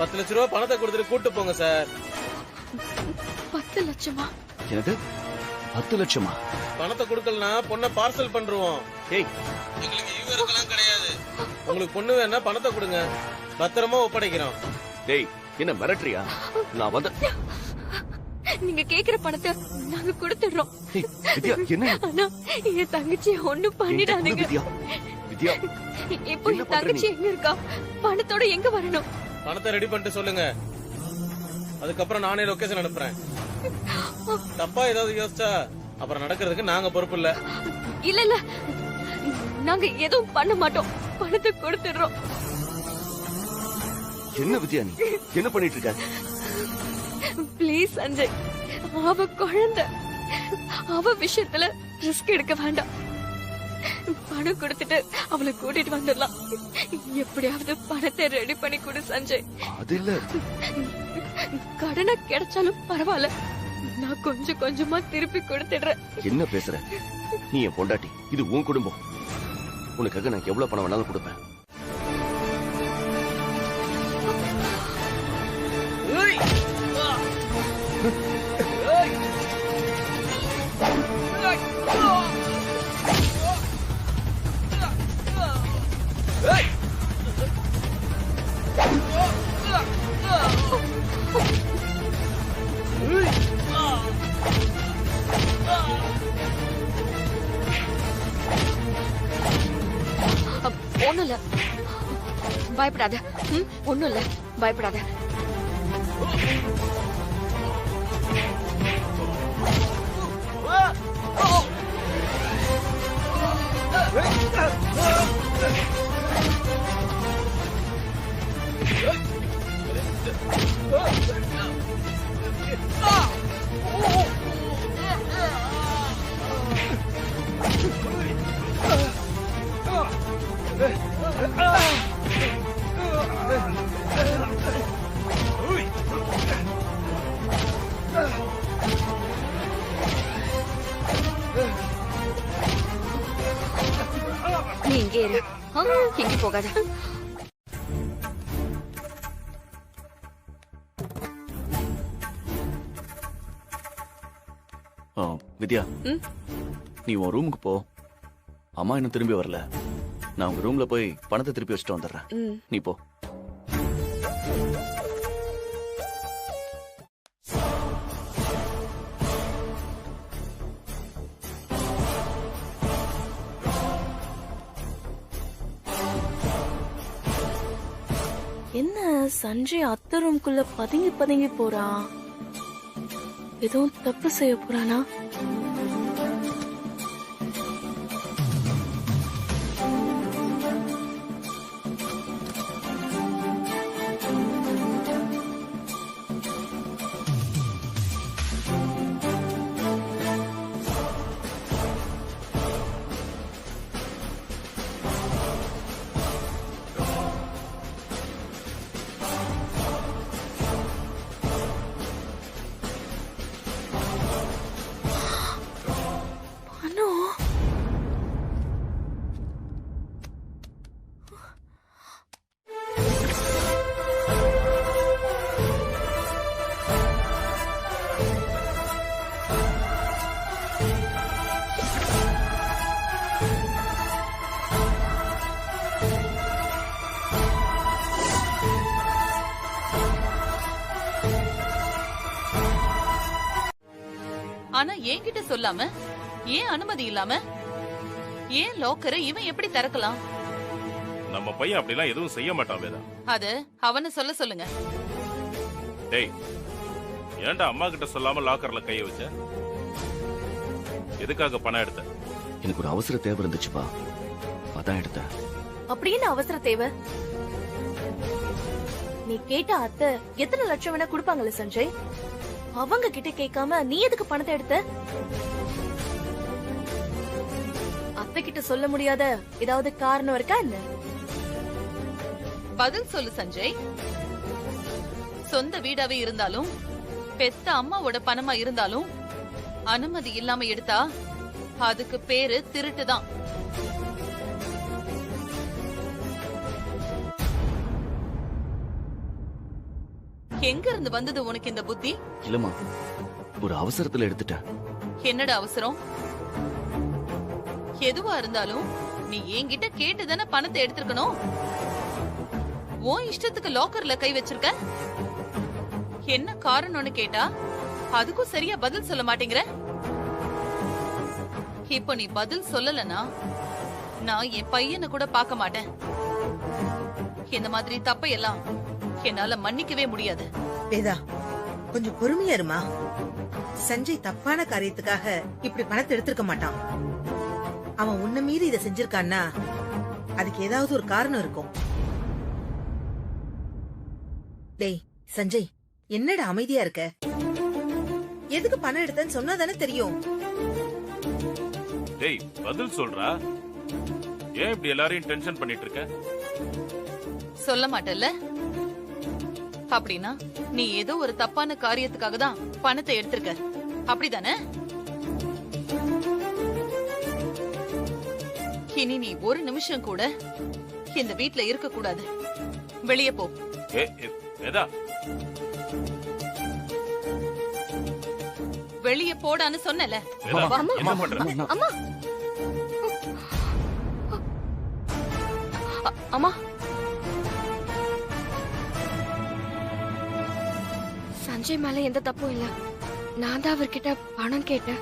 10 லட்சம் ரூபாய் பணத்தை கொடுத்துட்டு கூட்டு போங்க சார். 10 லட்சமா? என்னது, 10 லட்சமா? பணத்தை கொடுக்கலனா பொண்ணை பார்சல் பண்றோம். ஏய், எங்களுக்கு ஈவரெல்லாம் கிடையாது. உங்களுக்கு பொண்ணு வேணா பணத்தை கொடுங்க, பத்திரமா ஒப்படைக்கிறோம். டேய், என்ன மிரட்டறியா? நான் வந்து நீங்க கேக்குற பணத்தை நாங்க கொடுத்துடுறோம். வித்யா, என்ன? ஆனா என் தங்கச்சி ஒண்ணும் பண்ணிடாதீங்க. வித்யா, இப்போ என் தங்கச்சி எங்க இருக்கா? பணத்தோட எங்க வரணும்? பணத்தை ரெடி பண்ணிட்டு சொல்லுங்க, அதுக்கப்புறம் நானே லொகேஷன் அனுப்புறேன். தப்பா ஏதாவது யோசிச்சா அப்புறம் நடக்கிறதுக்கு நாங்க பொறுப்பு இல்ல. இல்ல இல்ல, நாங்க எதுவும் பண்ண மாட்டோம், பணத்தை கொடுத்துடுறோம். என்ன வித்யா, நீ என்ன பண்ணிட்டு இருக்க? ப்ளீஸ் சஞ்சய், அவ குழந்தை, அவ விஷயத்துல ரிஸ்க் எடுக்க வேண்டாம். பணம் கொடுத்துட்டு அவளை கூட்டிட்டு வந்துடலாம். எப்படியாவது பணத்தை ரெடி பண்ணி கொடு சஞ்சய். அது இல்ல, கடனை கிடைச்சாலும் பரவாயில்ல, நான் கொஞ்சம் கொஞ்சமா திருப்பி கொடுத்துடுறேன். என்ன பேசுற? நீ என் பொண்டாட்டி, இது உன் குடும்பம். உனக்காக நான் எவ்வளவு பணம் வேணாலும் கொடுப்பேன். ஒண்ணும் இல்ல, பயப்படாத. ஒண்ணும் இல்ல, பயப்படாத. நீ இங்கே இரு, எங்க போகாத. வித்யா, நீ உன் ரூமுக்கு போ. அம்மா இன்னும் திரும்பி வரல. நான் உங்க ரூம்ல போய் பணத்தை திருப்பி வச்சுட்டு வந்துடுறேன். நீ போ. என்ன சஞ்சய் அத்தை ரூம்குள்ள பதுங்கி பதுங்கி போறான்? எதுவும் தப்பு செய்ய போறானா? ஆனா என்கிட்ட சொல்லாம, ஏன் அனுமதி இல்லாம, ஏன் லாக்கரை இவன் எப்படி திறக்கலாம்? நம்ம பையன் அப்படிலாம் எதுவும் செய்ய மாட்டான் வேதா. அது அவனை சொல்ல சொல்லுங்க. டேய், ஏன்டா அம்மா கிட்ட சொல்லாம லாக்கர்ல கைய வச்ச? எதுக்காக பணம் எடுத்த? எனக்கு ஒரு அவசர தேவை இருந்துச்சுப்பா, அதான் எடுத்தேன். அப்படின்னு அவசர தேவை? நீ கேட்ட அத்தை எத்தனை லட்சம் வேணா கொடுப்பாங்கல்ல சஞ்சய்? அவங்க கிட்ட கேட்காம நீ எதுக்கு பணத்தை எடுத்த? அத்தை கிட்ட சொல்ல முடியாத ஏதாவது காரணம் இருக்கா என்ன? பதில் சொல்லு சஞ்சய். சொந்த வீடாவே இருந்தாலும், பெத்த அம்மாவோட பணமா இருந்தாலும், அனுமதி இல்லாம எடுத்தா அதுக்கு பேரு திருட்டுதான். எங்க இருந்து வந்தது உனக்கு இந்த புத்தி? இல்லம்மா, ஒரு அவசரத்துல எடுத்துட்டேன். என்னடா அவசரம்? எதுவா இருந்தாலும் நீ என்கிட்ட கேட்டுதானே பணத்தை எடுத்திருக்கணும். உன் இஷ்டத்துக்கு லாக்கர்ல கை வச்சிருக்க. என்ன காரணம்னு கேட்டா அதுக்கும் சரியா பதில் சொல்ல மாட்டேங்கிற. இப்போ நீ பதில் சொல்லலனா நான் என் பையனை கூட பார்க்க மாட்டேன். இந்த மாதிரி தப்பையெல்லாம் என்னால மன்னிக்கவே முடியாது. வேதா, கொஞ்சம் பொறுமையா இருமா. சஞ்சய் தப்பான காரியத்துக்காக இப்படி பணத்தை எடுத்திருக்க மாட்டான். அவன் உன்ன மீறி இதை செஞ்சிருக்கான்னா அதுக்கு ஏதாவது ஒரு காரணம் இருக்கும். டேய் சஞ்சய், என்னடா அமைதியா இருக்க? எதுக்கு பணம் எடுத்தேன்னு சொன்னா தானே தெரியும். டேய், பதில் சொல்றா. ஏன் இப்படி எல்லாரையும் டென்ஷன் பண்ணிட்டு இருக்க? சொல்ல மாட்டல்ல? அப்படின்னா நீ ஏதோ ஒரு தப்பான காரியத்துக்காக தான் பணத்தை எடுத்திருக்க, அப்படிதானே? இனி நீ ஒரு நிமிஷம் கூட இந்த வீட்ல இருக்க கூடாது. வெளியே போ. வேதா, வெளியே போடான்னு சொன்னல. என்ன பண்ற? அம்மா அம்மா, சஞ்சய் மேல எந்த தப்பும் இல்ல. நான் தான் அவர்கிட்ட பணம் கேட்டேன்.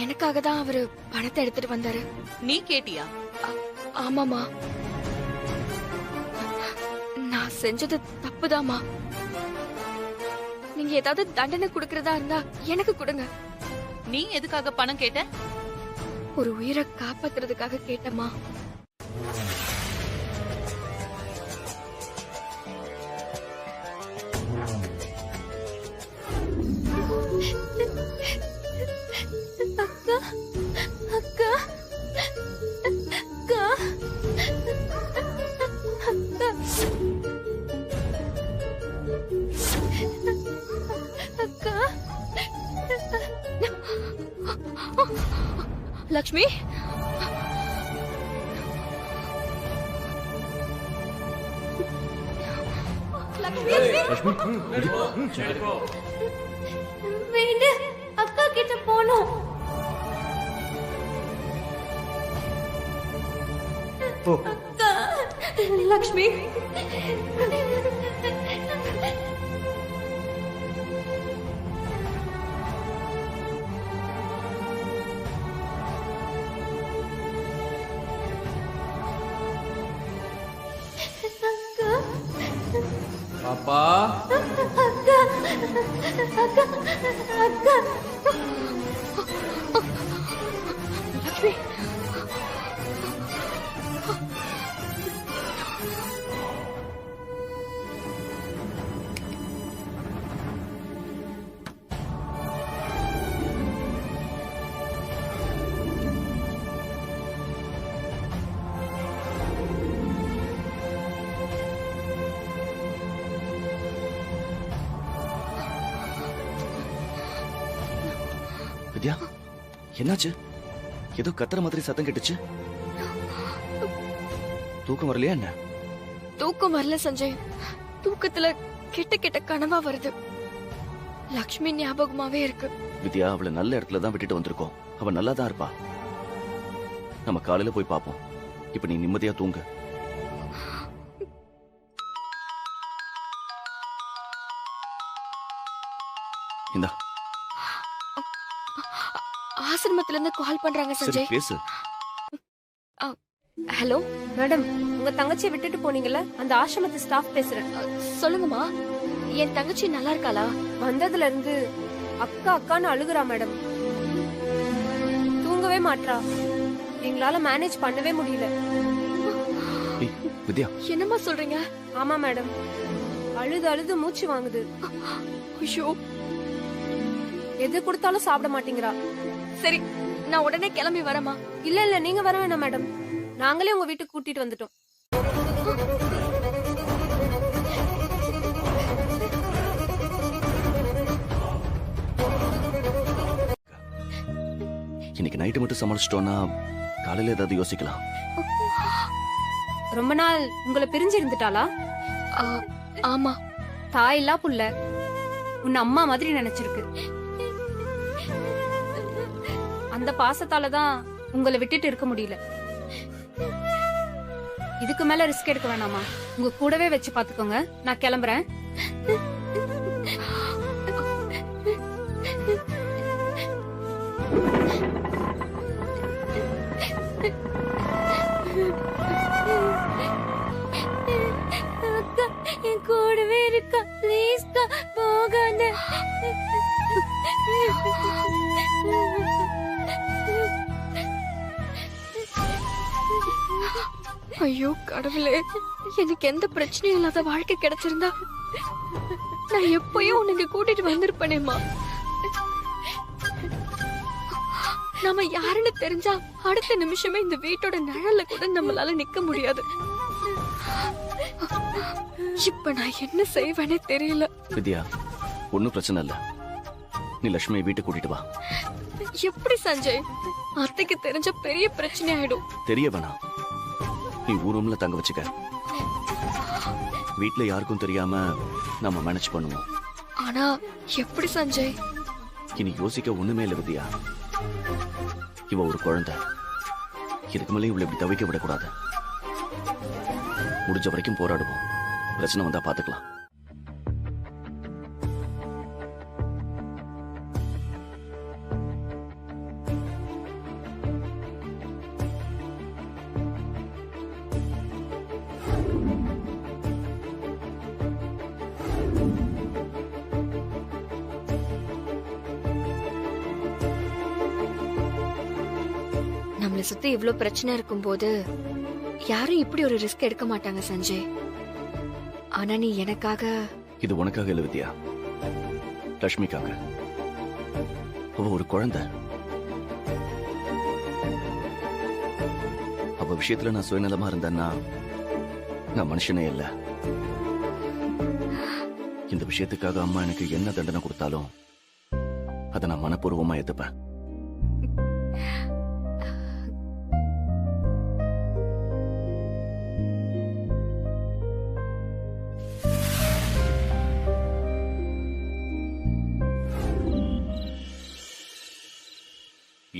எனக்காக தான் அவரு பணத்தை எடுத்துட்டு வந்தாரு. நீ கேட்டியா? ஆமாமா, நான் செஞ்சது தப்புதாம்மா. நீங்க ஏதாவது தண்டனை கொடுக்கறதா இருந்தா எனக்கு கொடுங்க. நீ எதுக்காக பணம் கேட்ட? ஒரு உயிரை காப்பாத்துறதுக்காக கேட்டமா. அக்கா அக்கா அக்கா அக்கா லக்ஷ்மி, வேண்டு அக்கா கிட்ட போனோம். அக்கா லக்ஷ்மி, பாப்பா, அக்கா அக்கா அக்கா லக்ஷ்மி, வித்யா, என்னாச்சு? ஏதோ கத்துற மாதிரி சத்தம் கேட்டுச்சு. தூக்கம் வரலையா என்ன? தூக்கம் வரல சஞ்சய். தூக்கத்துல கெட்ட கெட்ட கனவா வருது. லக்ஷ்மி ஞாபகமாவே இருக்கு. வித்யா, அவளை நல்ல இடத்துல தான் விட்டுட்டு வந்திருக்கோம். அவ நல்லா தான் இருப்பா. நம்ம காலையில போய் பாப்போம். இப்ப நீ நிம்மதியா தூங்கு. இந்தா. ஆசிரமத்துல இருந்து கால் பண்றாங்க சரி, சஞ்சய். பேசு. ஹலோ மேடம், உங்க தங்கச்சியை விட்டுட்டு போனீங்கல்ல, அந்த ஆசிரமத்து ஸ்டாஃப் பேசுறேன். சொல்லுங்கம்மா. என் தங்கச்சி நல்லா இருக்காளா? வந்ததுல இருந்து அக்கா அக்கான்னு அழுகுறா மேடம். தூங்கவே மாட்றா. எங்களால மேனேஜ் பண்ணவே முடியல. வித்யா, என்னம்மா சொல்றீங்க? ஆமா மேடம், அழுது அழுது மூச்சு வாங்குது. ஐயோ, எது கொடுத்தாலும் சாப்பிட மாட்டேங்கிறா. சரி, நான் உடனே கிளம்பி வரேம்மா. இல்ல இல்ல, நீங்க வர வேணாம் மேடம், நாங்களே உங்க வீட்டுக்கு கூட்டிட்டு வந்துட்டோம். இன்னைக்கு நைட்டு மட்டும் சமாளிச்சிட்டோம்னா காலையில ஏதாவது யோசிக்கலாம். ரொம்ப நாள் உங்களை பிரிஞ்சு இருந்துட்டாளா? ஆமா. தாயில்லா புள்ள உன்னை அம்மா மாதிரி நினைச்சிருக்கு. அந்த பாசத்தாலதான் உங்களை விட்டுட்டு இருக்க முடியல. இதுக்கு மேல ரிஸ்க் எடுக்க வேணாமா? உங்க கூடவே வச்சு பாத்துக்கோங்க. நான் கிளம்புறேன். அக்கா என் கூடவே இருக்கா. ப்ளீஸ்க்கா போகாத. ஐயோ கடவுளே, எனக்கு எந்த பிரச்சனையும் இல்லாத வாழ்க்கை கிடைச்சிருந்தா நான் எப்பயும் உனக்கு கூட்டிட்டு வந்திருப்பேனேம்மா. நாம யாருன்னு தெரிஞ்சா அடுத்த நிமிஷமே இந்த வீட்டோட நிழல்ல கூட நம்மளால நிக்க முடியாது. இப்ப நான் என்ன செய்வேனே தெரியல. வித்யா, ஒன்னும் பிரச்சனை இல்ல. நீ லட்சுமியை வீட்டுக்கு கூட்டிட்டு வா. எப்படி சஞ்சய்? அத்தைக்கு தெரிஞ்ச பெரிய பிரச்சனை ஆயிடும். தெரிய வேணாம், நீ ஊர்ல தங்க வச்சுக்க. வீட்ல யாருக்கும் தெரியாம நம்ம மேனேஜ் பண்ணுவோம். ஆனா எப்படி சஞ்சய்? இனி யோசிக்க ஒண்ணுமே இல்ல வித்யா. இவ ஒரு குழந்தை. இதுக்கு மேலே இவளை இப்படி தவிக்க விடக்கூடாது. முடிஞ்ச வரைக்கும் போராடுவோம். பிரச்சனை வந்தா பாத்துக்கலாம். நம்மளை சுத்தி இவ்ளோ பிரச்சனை இருக்கும்போது யாரும் இப்படி ஒரு ரிஸ்க் எடுக்க மாட்டாங்க சஞ்சய். ஆனா நீ எனக்காக. இது உனக்காக இல்ல வித்யா, லட்சுமிக்காக. அவ ஒரு குழந்தை. அவ விஷயத்துல நான் சுயநலமா இருந்தேன்னா நான் மனுஷனே இல்ல. இந்த விஷயத்துக்காக அம்மா எனக்கு என்ன தண்டனை கொடுத்தாலும் அதை நான் மனப்பூர்வமா ஏத்துப்பேன்.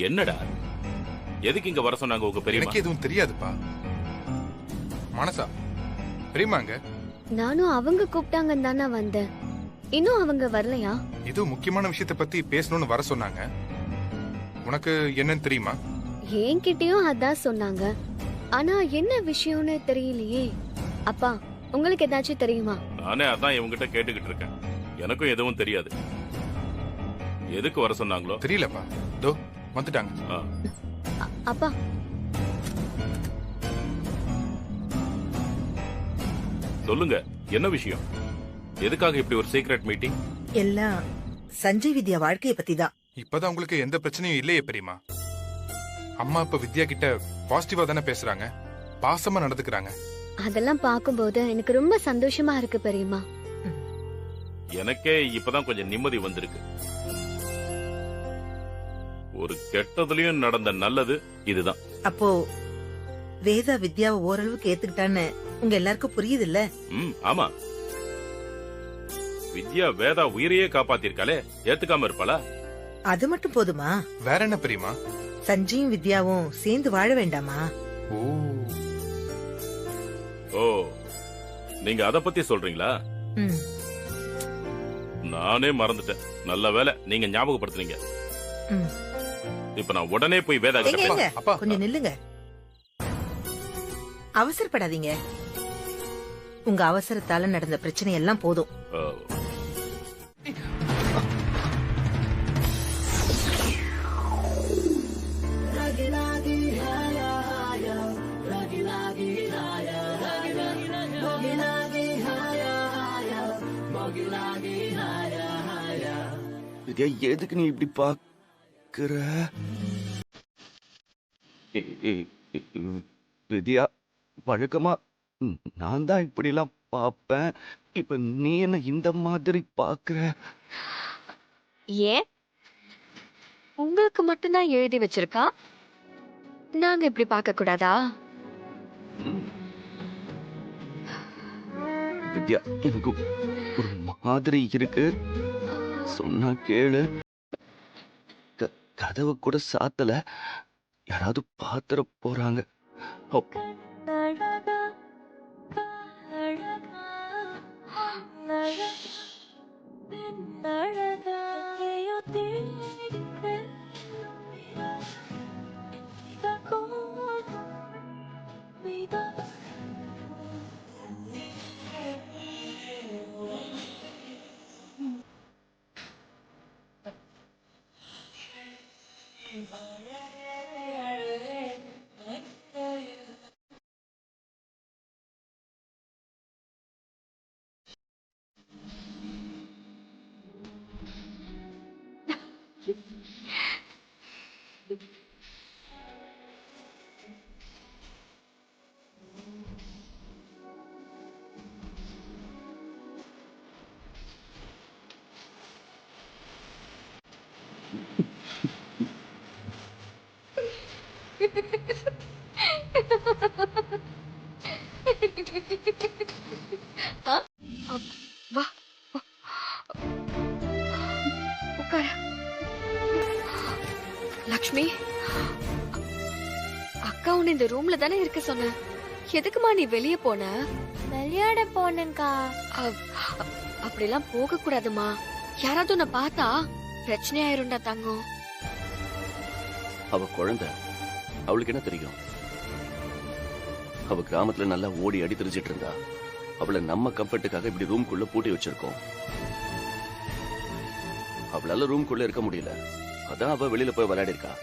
என்னடா, எதுக்கு இங்க வர சொன்னாங்க உங்க பெரியம்மா? எனக்கு எதுவும் தெரியாதுப்பா. மனசா பெரியமாங்க? நானும் அவங்க கூப்பிட்டாங்கன்னு தானே வந்தேன். இன்னும் அவங்க வரலையா? ஏதோ முக்கியமான விஷயத்தை பத்தி பேசணும்னு வர சொன்னாங்க. உனக்கு என்னன்னு தெரியுமா? என்கிட்டயும் அதான் சொன்னாங்க. ஆனா என்ன விஷயம்னு தெரியலையே. அப்பா, உங்களுக்கு ஏதாச்சும் தெரியுமா? நானே அதான் இவங்கிட்ட கேட்டுக்கிட்டு இருக்கேன். எனக்கும் எதுவும் தெரியாது. எதுக்கு வர சொன்னாங்களோ தெரியலப்பா. தோ வந்துட்டாங்க. அப்பா, சொல்லுங்க, என்ன விஷயம்? எதுக்காக இப்படி ஒரு சீக்ரெட் மீட்டிங்? எல்லாம் சஞ்சய் வித்யா வாழ்க்கைய பத்தி தான். இப்பதான் உங்களுக்கு எந்த பிரச்சனையும் இல்லையே பெரியமா. அம்மா இப்ப வித்யா கிட்ட பாசிட்டிவா தானே பேசுறாங்க, பாசமா நடந்துக்கிறாங்க. அதெல்லாம் பார்க்கும்போது எனக்கு ரொம்ப சந்தோஷமா இருக்கு பெரியம்மா. எனக்கே இப்பதான் கொஞ்சம் நிம்மதி வந்திருக்கு. ஒரு கெட்டதுலயும் நடந்த நல்லது இதுதான். அப்போ வேதா வித்யாவை ஓரளவுக்கு ஏத்துக்கிட்டான்னு உங்க எல்லாருக்கும் புரியுது இல்ல? ஆமா. வித்யா வேதா உயிரையே காப்பாத்திருக்காளே, ஏத்துக்காம இருப்பாளா? அது மட்டும் போதுமா? வேற என்ன பெரியமா? சஞ்சயும் வித்யாவும் சேர்ந்து வாழ வேண்டாமா? ஓ, நீங்க அத பத்தி சொல்றீங்களா? நானே மறந்துட்டேன். நல்ல வேளை நீங்க ஞாபகப்படுத்துறீங்க. இப்ப நான் உடனே போய் வேதா கிட்ட. கொஞ்சம் நில்லுங்க, அவசரப்படாதீங்க. உங்க அவசரத்தால நடந்த பிரச்சனை எல்லாம் போதும். வித்யா, எதுக்கு நீ இப்படி பாக்குற? வித்யா, வழக்கமா நான் தான் இப்படி எல்லாம் பாப்பேன். இப்ப நீ என்ன இந்த மாதிரி பாக்குற? ஏன் உங்களுக்கு மட்டும்தான் எழுதி வச்சிருக்கா? நாங்க இப்படி பார்க்க கூடாதா? வித்யா, எனக்கு ஒரு மாதிரி இருக்கு. சொன்னா கேளு. கதவை கூட சாத்தல. யாராவது பாத்திர போறாங்க. வா உட்கார. லக்ஷ்மி, அக்கா உன்னை இந்த ரூம்ல தானே இருக்க சொன்ன. எதுக்குமா நீ வெளியே போன? விளையாட போனேங்கா. அப்படிலாம் போக கூடாதுமா. யாராவது உன்னை பார்த்தா பிரச்சனை ஆயிரும்டா தங்கம். அவ குழந்தை, அவளுக்கு என்ன தெரியும்? அவ கிராமத்துல நல்லா ஓடி அடி தெரிஞ்சிட்டு இருந்தா. அவளை நம்ம கம்ஃபர்ட்டுக்காக இப்படி ரூம்குள்ள பூட்டி வச்சிருக்கோம். அவளால ரூம்குள்ள இருக்க முடியல, அதான் அவ வெளியில போய் விளையாடி இருக்கா.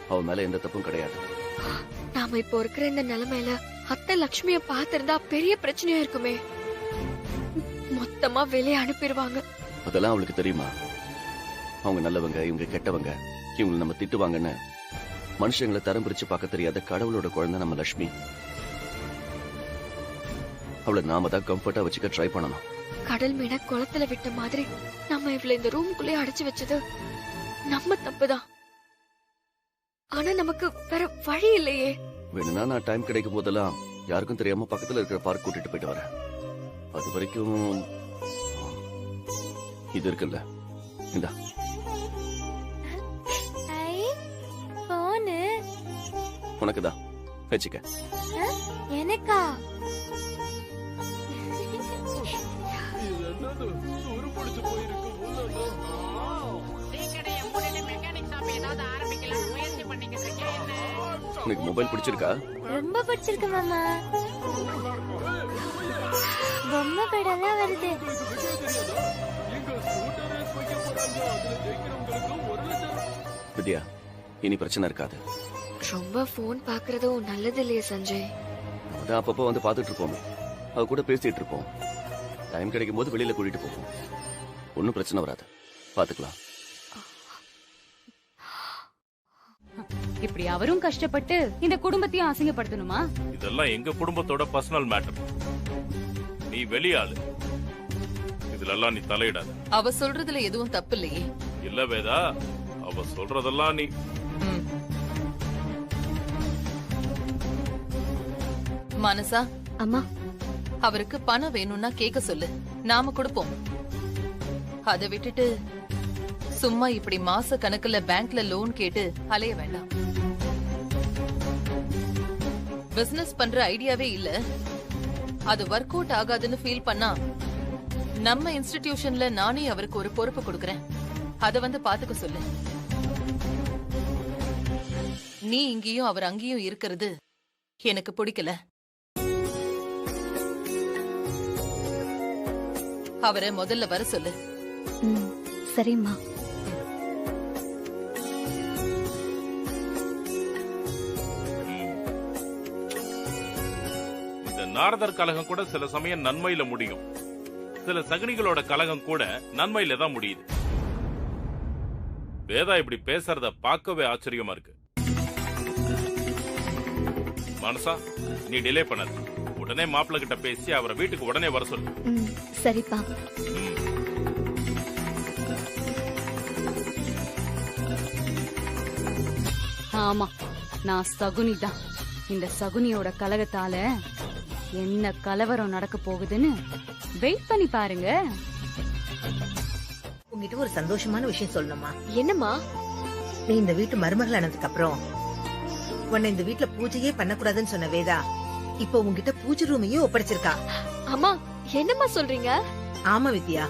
அவ மேல எந்த தப்பும் கிடையாது. நாம இப்போ இருக்கிற இந்த நிலைமையில அத்தை லட்சுமிய பாத்திருந்தா பெரிய பிரச்சனையா இருக்குமே. மொத்தமா வெளியே அனுப்பிடுவாங்க. அதெல்லாம் அவளுக்கு தெரியுமா? அவங்க நல்லவங்க, இவங்க கெட்டவங்க, இவங்களை நம்ம திட்டுவாங்கன்னு மனுஷங்களை தரம் பிரிச்சு பார்க்க தெரியாத கடவுளோட குழந்தை நம்ம லட்சுமி. அவளை நாம தான் கம்ஃபர்ட்டா வச்சுக்க ட்ரை பண்ணணும். கடல் மீனை குளத்துல விட்ட மாதிரி நம்ம இவளை இந்த ரூமுக்குள்ளே அடைச்சு வச்சது நம்ம தப்புதான். ஆனா நமக்கு வேற வழி இல்லையே. வேணும்னா நான் டைம் கிடைக்கும் போதெல்லாம் யாருக்கும் தெரியாம பக்கத்துல இருக்கிற பார்க் கூட்டிட்டு போயிட்டு வரேன். அது வரைக்கும் இது இருக்குல்ல, இந்தா. போனு உனக்குதான், வச்சுக்க. எனக்கா? உனக்கு மொபைல் பிடிச்சிருக்கா? ரொம்ப பிடிச்சிருக்கு மாமா. பொம்மை படம்லாம் வருது. வித்யா, இனி பிரச்சனை இருக்காது. ரொம்ப போன் பாக்குறதும் நல்லது இல்லையே சஞ்சய். அதான் அப்பப்போ வந்து பாத்துட்டு இருப்போமே, அவ கூட பேசிட்டு இருப்போம். டைம் கிடைக்கும் போது வெளியில கூட்டிட்டு போவோம். ஒன்னும் பிரச்சனை வராது, பாத்துக்கலாம். இப்படி அவரும் கஷ்டப்பட்டு இந்த குடும்பத்தையும் அசிங்கப்படுத்தணுமா? இதெல்லாம் எங்க குடும்பத்தோட பர்சனல் மேட்டர். நீ வெளியாளு, இதுலெல்லாம் நீ தலையிடாத. அவ சொல்றதுல எதுவும் தப்பு இல்லையே. இல்ல வேதா, அவ சொல்றதெல்லாம் நீ மனசா. அம்மா, அவருக்கு பணம் வேணும்னா கேட்க சொல்லு, நாம கொடுப்போம். அதை விட்டுட்டு சும்மா இப்படி மாச கணக்குல பேங்க்ல லோன் கேட்டு அலைய வேண்டாம். பிசினஸ் பண்ற ஐடியாவே இல்ல, அது ஒர்க் அவுட் ஆகாதுன்னு ஃபீல் பண்ணா நம்ம இன்ஸ்டிடியூஷன்ல நானே அவருக்கு ஒரு பொறுப்பு கொடுக்கறேன். அத வந்து பாத்துக்க சொல்லு. நீ இங்கேயும் அவர் அங்கேயும் இருக்கிறது எனக்கு பிடிக்கல. அவரை முதல்ல வர சொல்லு. சரிம்மா. இந்த நாரதர் கலகம் கூட சில சமயம் நன்மையில முடியும், சில சகுனிகளோட கலகம் கூட நன்மையில தான் முடியுது. வேதா இப்படி பேசுறத பார்க்கவே ஆச்சரியமா இருக்கு. மனசா, நீ டிலே பண்ணாத, உடனே மாப்பிள்ள கிட்ட பேசி அவரை வீட்டுக்கு உடனே வர சொல்லு. சரிப்பா. ஆமா, நான் சகுனி தான். இந்த சகுனியோட கலகத்தால என்ன கலவரம் நடக்க போகுதுன்னு வெயிட் பண்ணி பாருங்க. உங்ககிட்ட ஒரு சந்தோஷமான விஷயம் சொல்லணுமா? என்னம்மா? நீ இந்த வீட்டு மருமகள் ஆனதுக்கு அப்புறம் உன்னை இந்த வீட்டுல பூஜையே பண்ணக்கூடாதுன்னு சொன்ன வேதா இப்ப உங்ககிட்ட பூஜை ரூமையும் ஒப்படைச்சிருக்கா. அம்மா, என்னம்மா சொல்றீங்க? ஆமா வித்யா,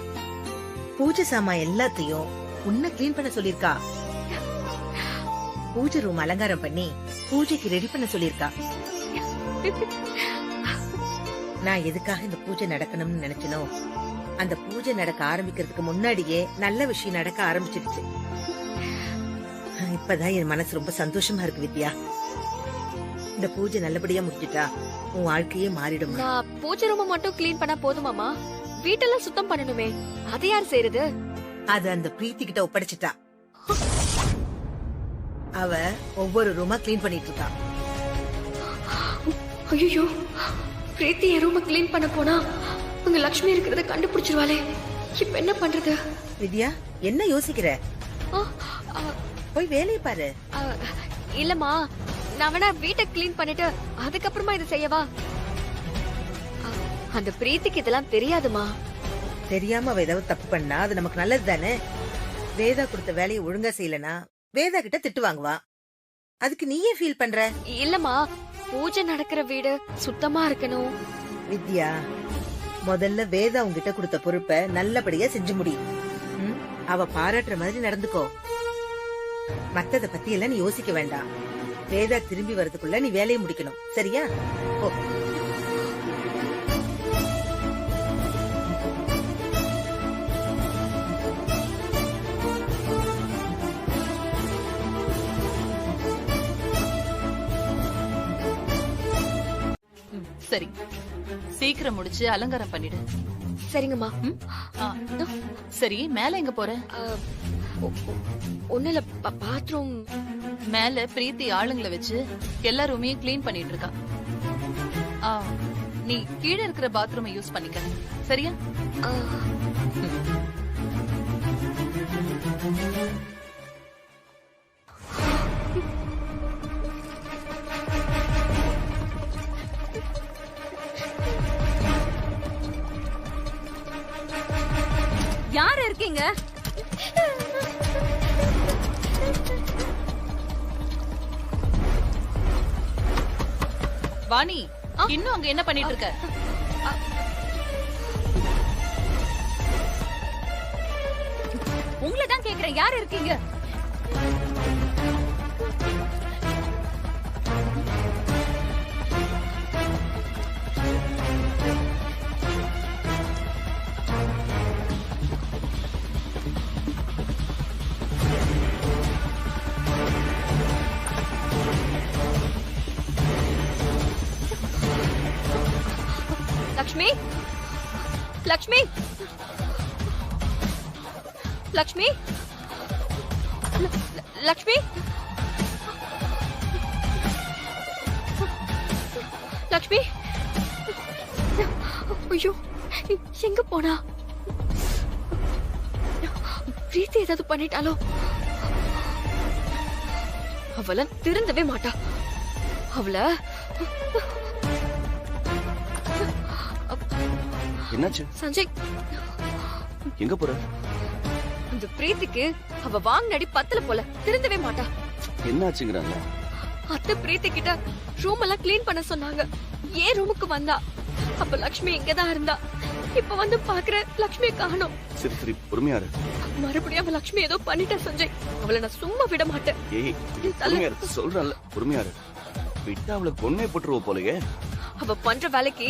பூஜை சாமான் எல்லாத்தையும் உன்னை கிளீன் பண்ண சொல்லிருக்கா. பூஜை ரூம் அலங்காரம் பண்ணி பூஜைக்கு ரெடி பண்ண சொல்லிருக்கா. நான் எதுக்காக இந்த பூஜை நடக்கணும்னு நினைச்சனோ அந்த பூஜை நடக்க ஆரம்பிக்கிறதுக்கு முன்னாடியே நல்ல விஷயம் நடக்க ஆரம்பிச்சிருச்சு. இப்பதான் என் மனசு ரொம்ப சந்தோஷமா இருக்கு வித்யா. இந்த பூஜை நல்லபடியா முடிஞ்சிட்டா உன் வாழ்க்கையே மாறிடும். நான் பூஜை ரூம் மட்டும் கிளீன் பண்ணா போதுமாமா? வீட்டெல்லாம் சுத்தம் பண்ணணுமே, அதை யார் செய்யறது? அது அந்த பிரீத்தி கிட்ட ஒப்படைச்சிட்டா. அவ ஒவ்வொரு ரூமா கிளீன் பண்ணிட்டு இருக்கா. ஐயோ, பிரீத்தி என் ரூம கிளீன் பண்ண போனா உங்க லட்சுமி இருக்கிறத கண்டுபிடிச்சிருவாளே. இப்ப என்ன பண்றது? வித்யா, என்ன யோசிக்கிற? போய் வேலையை பாரு. இல்லம்மா, நான் வேணா வீட்டை கிளீன் பண்ணிட்டு அதுக்கப்புறமா இதை செய்யவா? அந்த பிரீத்திக்கு இதெல்லாம் தெரியாதுமா. தெரியாம அவ ஏதாவது தப்பு பண்ணா அது நமக்கு நல்லது தானே. வேதா கொடுத்த வேலையை ஒழுங்கா செய்யலனா வேதா கிட்ட திட்டு வாங்குவா. அதுக்கு நீயே ஃபீல் பண்ற? இல்லம்மா, பூஜை நடக்கிற வீடு சுத்தமா இருக்கணும். வித்யா, முதல்ல வேதா உங்ககிட்ட கொடுத்த பொறுப்பை நல்லபடியா செஞ்சு முடி. அவ பாராட்டுற மாதிரி நடந்துக்கோ. மத்தத பத்தி எல்லாம் நீ யோசிக்க வேண்டாம். வேதா திரும்பி வரதுக்குள்ள நீ வேலையை முடிக்கணும், சரியா? ஓ. சரி, சீக்கிரம் முடிச்சு அலங்காரம் பண்ணிடு. சரிங்கம்மா. சரி, மேல எங்க போற? ஒண்ணுல பாத்ரூம் மேல பிரீத்தி ஆளுங்களை வச்சு எல்லா ரூமையும் கிளீன் பண்ணிட்டு இருக்கா. நீ கீழே இருக்கிற பாத்ரூமை யூஸ் பண்ணிக்க, சரியா? யார் இருக்கீங்க? வாணி, இன்னும் அங்க என்ன பண்ணிட்டு இருக்க? உங்களை தான் கேக்குறேன், யார் இருக்கீங்க? லக்ஷ்மி, லக்ஷ்மி, லக்ஷ்மி, லக்ஷ்மி, லக்ஷ்மி. ஐயோ, எங்க போனா? பிரீத்தி ஏதாவது பண்ணிட்டாலோ? அவள திருந்தவே மாட்டா. அவள என்னாச்சு சஞ்சய்? எங்க போற? அந்த பிரீத்திக்கு அவ வாங்கினடி பத்தல போல, திருந்தவே மாட்டா. என்னாச்சுங்கறாங்க? அத்தை பிரீத்தி கிட்ட ரூம் எல்லாம் கிளீன் பண்ண சொன்னாங்க. ஏன் ரூமுக்கு வந்தா? அப்ப லக்ஷ்மி இங்கதான் இருந்தா. இப்ப வந்து பாக்குற லக்ஷ்மியை காணோம். சரி சரி, பொறுமையா இரு. மறுபடியும் அவ லக்ஷ்மி ஏதோ பண்ணிட்டா சஞ்சய். அவளை நான் சும்மா விட மாட்டேன். ஏய், பொறுமையா இரு, சொல்றேன்ல, பொறுமையா இரு. விட்டா அவளை கொன்னே போட்டுருவ போலயே. அவ பண்ற வேலைக்கு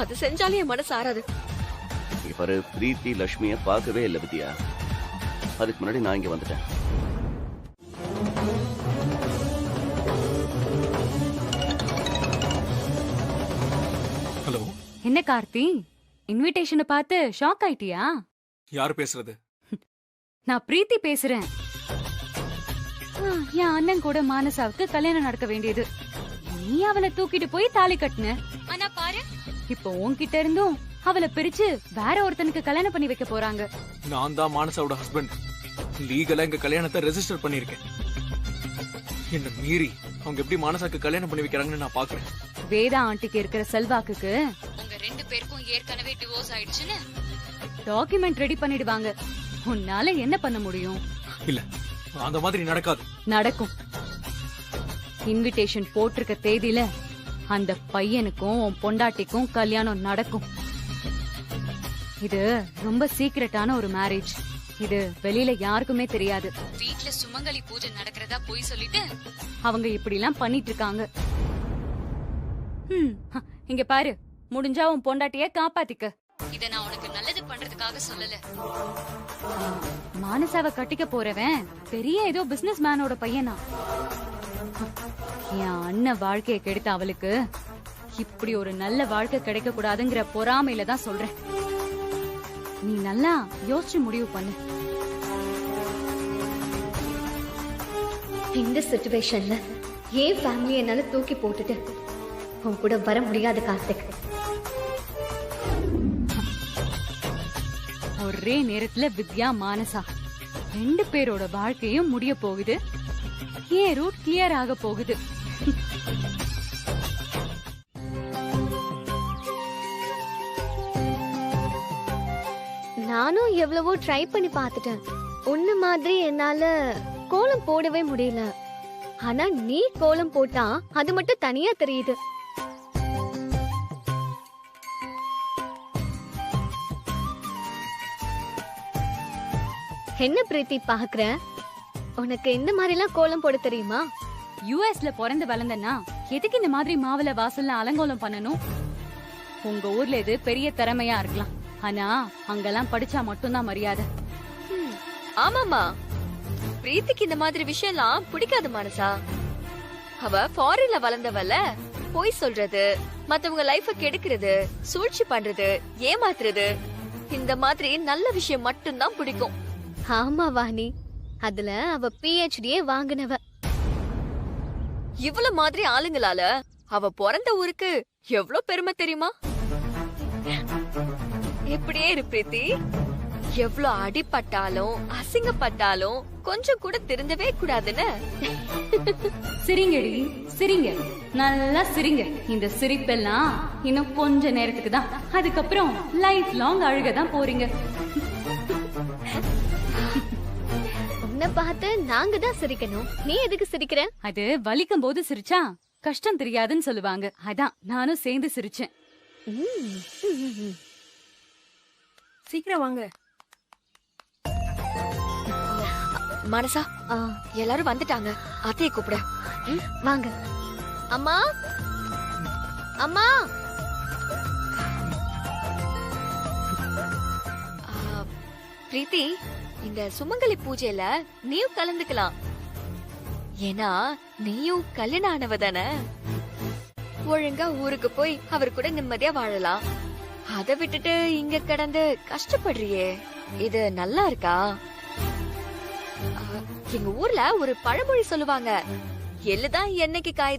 அது செஞ்சாலே என் மனசு ஆறாது. பாரு, பிரீத்தி லட்சுமிய பார்க்கவே இல்ல வித்யா. அதுக்கு முன்னாடி நான் இங்க வந்துட்டேன். ஹலோ. என்ன கார்த்தி, இன்விடேஷனை பார்த்து ஷாக் ஆயிட்டியா? யார் பேசுறது? நான் பிரீத்தி பேசுறேன். என் அண்ணன் கூட மானசாவுக்கு கல்யாணம் நடக்க வேண்டியது. நீ அவளை தூக்கிட்டு போய் தாலி கட்டுன. ஆனா பாரு, இப்போ உன்கிட்ட இருந்தும் அவளை பிரிச்சு வேற ஒருத்தனுக்கு கல்யாணம் பண்ணி வைக்க போறாங்க. நான் தான் மானசாவோட ஹஸ்பண்ட். லீகலா எங்க கல்யாணத்தை ரெஜிஸ்டர் பண்ணிருக்கேன். என்ன மீறி அவங்க எப்படி மானசாக்கு கல்யாணம் பண்ணி வைக்கிறாங்கன்னு நான் பாக்குறேன். வேதா ஆண்டிக்கு இருக்கிற செல்வாக்குக்கு உங்க ரெண்டு பேருக்கும் ஏற்கனவே டிவோர்ஸ் ஆயிடுச்சுன்னு டாக்குமெண்ட் ரெடி பண்ணிடுவாங்க. உன்னால என்ன பண்ண முடியும்? இல்ல, அந்த மாதிரி நடக்காது. நடக்கும். இன்விடேஷன் போட்டிருக்க தேதியில அந்த பையனுக்கும் உன் பொண்டாட்டிக்கும் கல்யாணம் நடக்கும். இது ரொம்ப சீக்கிரட்டான ஒரு மேரேஜ். இது வெளியில யாருக்குமே தெரியாது. வீட்ல சுமங்கலி பூஜை நடக்கிறதா போய் சொல்லிட்டு அவங்க இப்படி எல்லாம் பண்ணிட்டு இருக்காங்க. இங்க பாரு, முடிஞ்சா உன் பொண்டாட்டிய காப்பாத்திக்க. இத நான் உனக்கு நல்லது பண்றதுக்காக சொல்லல. மானசாவை கட்டிக்க போறவன் பெரிய ஏதோ பிசினஸ் மேனோட பையனா. என் அண்ணன் வாழ்க்கையை கெடுத்த அவளுக்கு இப்படி ஒரு நல்ல வாழ்க்கை கிடைக்க கூடாதுங்கிற பொறாமையில தான் சொல்றேன். நீ நல்லா யோசிச்சு முடிவு பண்ணு. இந்த சிச்சுவேஷன்ல ஏன் ஃபேமிலி என்னால தூக்கி போட்டுட்டு உன் கூட வர முடியாது கார்த்திக். ஒரே நேரத்துல வித்யா மானசா ரெண்டு பேரோட வாழ்க்கையும் முடிய போகுது. ஏன் ரூட் கிளியர் ஆக போகுது. நானும் எவ்வளவோ ட்ரை பண்ணி பார்த்துட்டேன். உன்ன மாதிரி என்னால கோலம் போடவே முடியல. ஆனா நீ கோலம் போட்டா அது மட்டும் தனியா தெரியுது. என்ன பிரீத்தி பாக்குற? உனக்கு இந்த மாதிரி எல்லாம் கோலம் போட தெரியுமா? யுஎஸ்ல பிறந்து வளர்ந்தனா எதுக்கு இந்த மாதிரி மாவுல வாசல்ல அலங்கோலம் பண்ணணும்? உங்க ஊர்ல இது பெரிய திறமையா இருக்கலாம், ஆனா அங்கெல்லாம் படிச்சா மட்டும்தான் மரியாதை. ஆமாமா, பிரீத்திக்கு இந்த மாதிரி விஷயம்லாம் பிடிக்காது மனசா. அவ ஃபாரின்ல வளர்ந்தவல, போய் சொல்றது, மத்தவங்க லைஃப கெடுக்கிறது, சூழ்ச்சி பண்றது, ஏமாத்துறது, இந்த மாதிரி நல்ல விஷயம் மட்டும்தான் பிடிக்கும். ஆமா வாணி, அதுல அவ PhD வாங்கினவ. இவ்வளவு மாதிரி ஆளுங்களால அவ பிறந்த ஊருக்கு எவ்வளவு பெருமை தெரியுமா? எப்படியே இரு பிரீத்தி, எவ்வளவு அடிபட்டாலும் அசிங்கப்பட்டாலும் கொஞ்சம் கூட திருந்தவே கூடாதுன்னு. சிரிங்கடி சிரிங்க, நல்லா சிரிங்க. இந்த சிரிப்பெல்லாம் இன்னும் கொஞ்ச நேரத்துக்கு தான், அதுக்கப்புறம் லைஃப் லாங் அழுகதான் போறீங்க. உன்னை பார்த்து நாங்க தான் சிரிக்கணும், நீ எதுக்கு சிரிக்கிற? அது வலிக்கும் போது சிரிச்சா கஷ்டம் தெரியாதுன்னு சொல்லுவாங்க, அதான் நானும் சேர்ந்து சிரிச்சேன். சீக்கிரம் வாங்க. மனசா, எல்லாரும் வந்துட்டாங்க, அத்தையை கூப்பிட. வாங்க. அம்மா, அம்மா. பிரீத்தி, இந்த சுமங்கலி பூஜையில நீயும் கலந்துக்கலாம். ஏன்னா நீயும் கல்யாணம் ஆனவ தானே. ஒழுங்கா ஊருக்கு போய் அவர் கூட நிம்மதியா வாழலாம். அதை விட்டுட்டு இங்க கிடந்து கஷ்டப்படுறியே, இது நல்லா இருக்கா? எங்க ஊர்ல ஒரு பழமொழி சொல்லுவாங்க, எள்ளுதான் என்னைக்கு காய்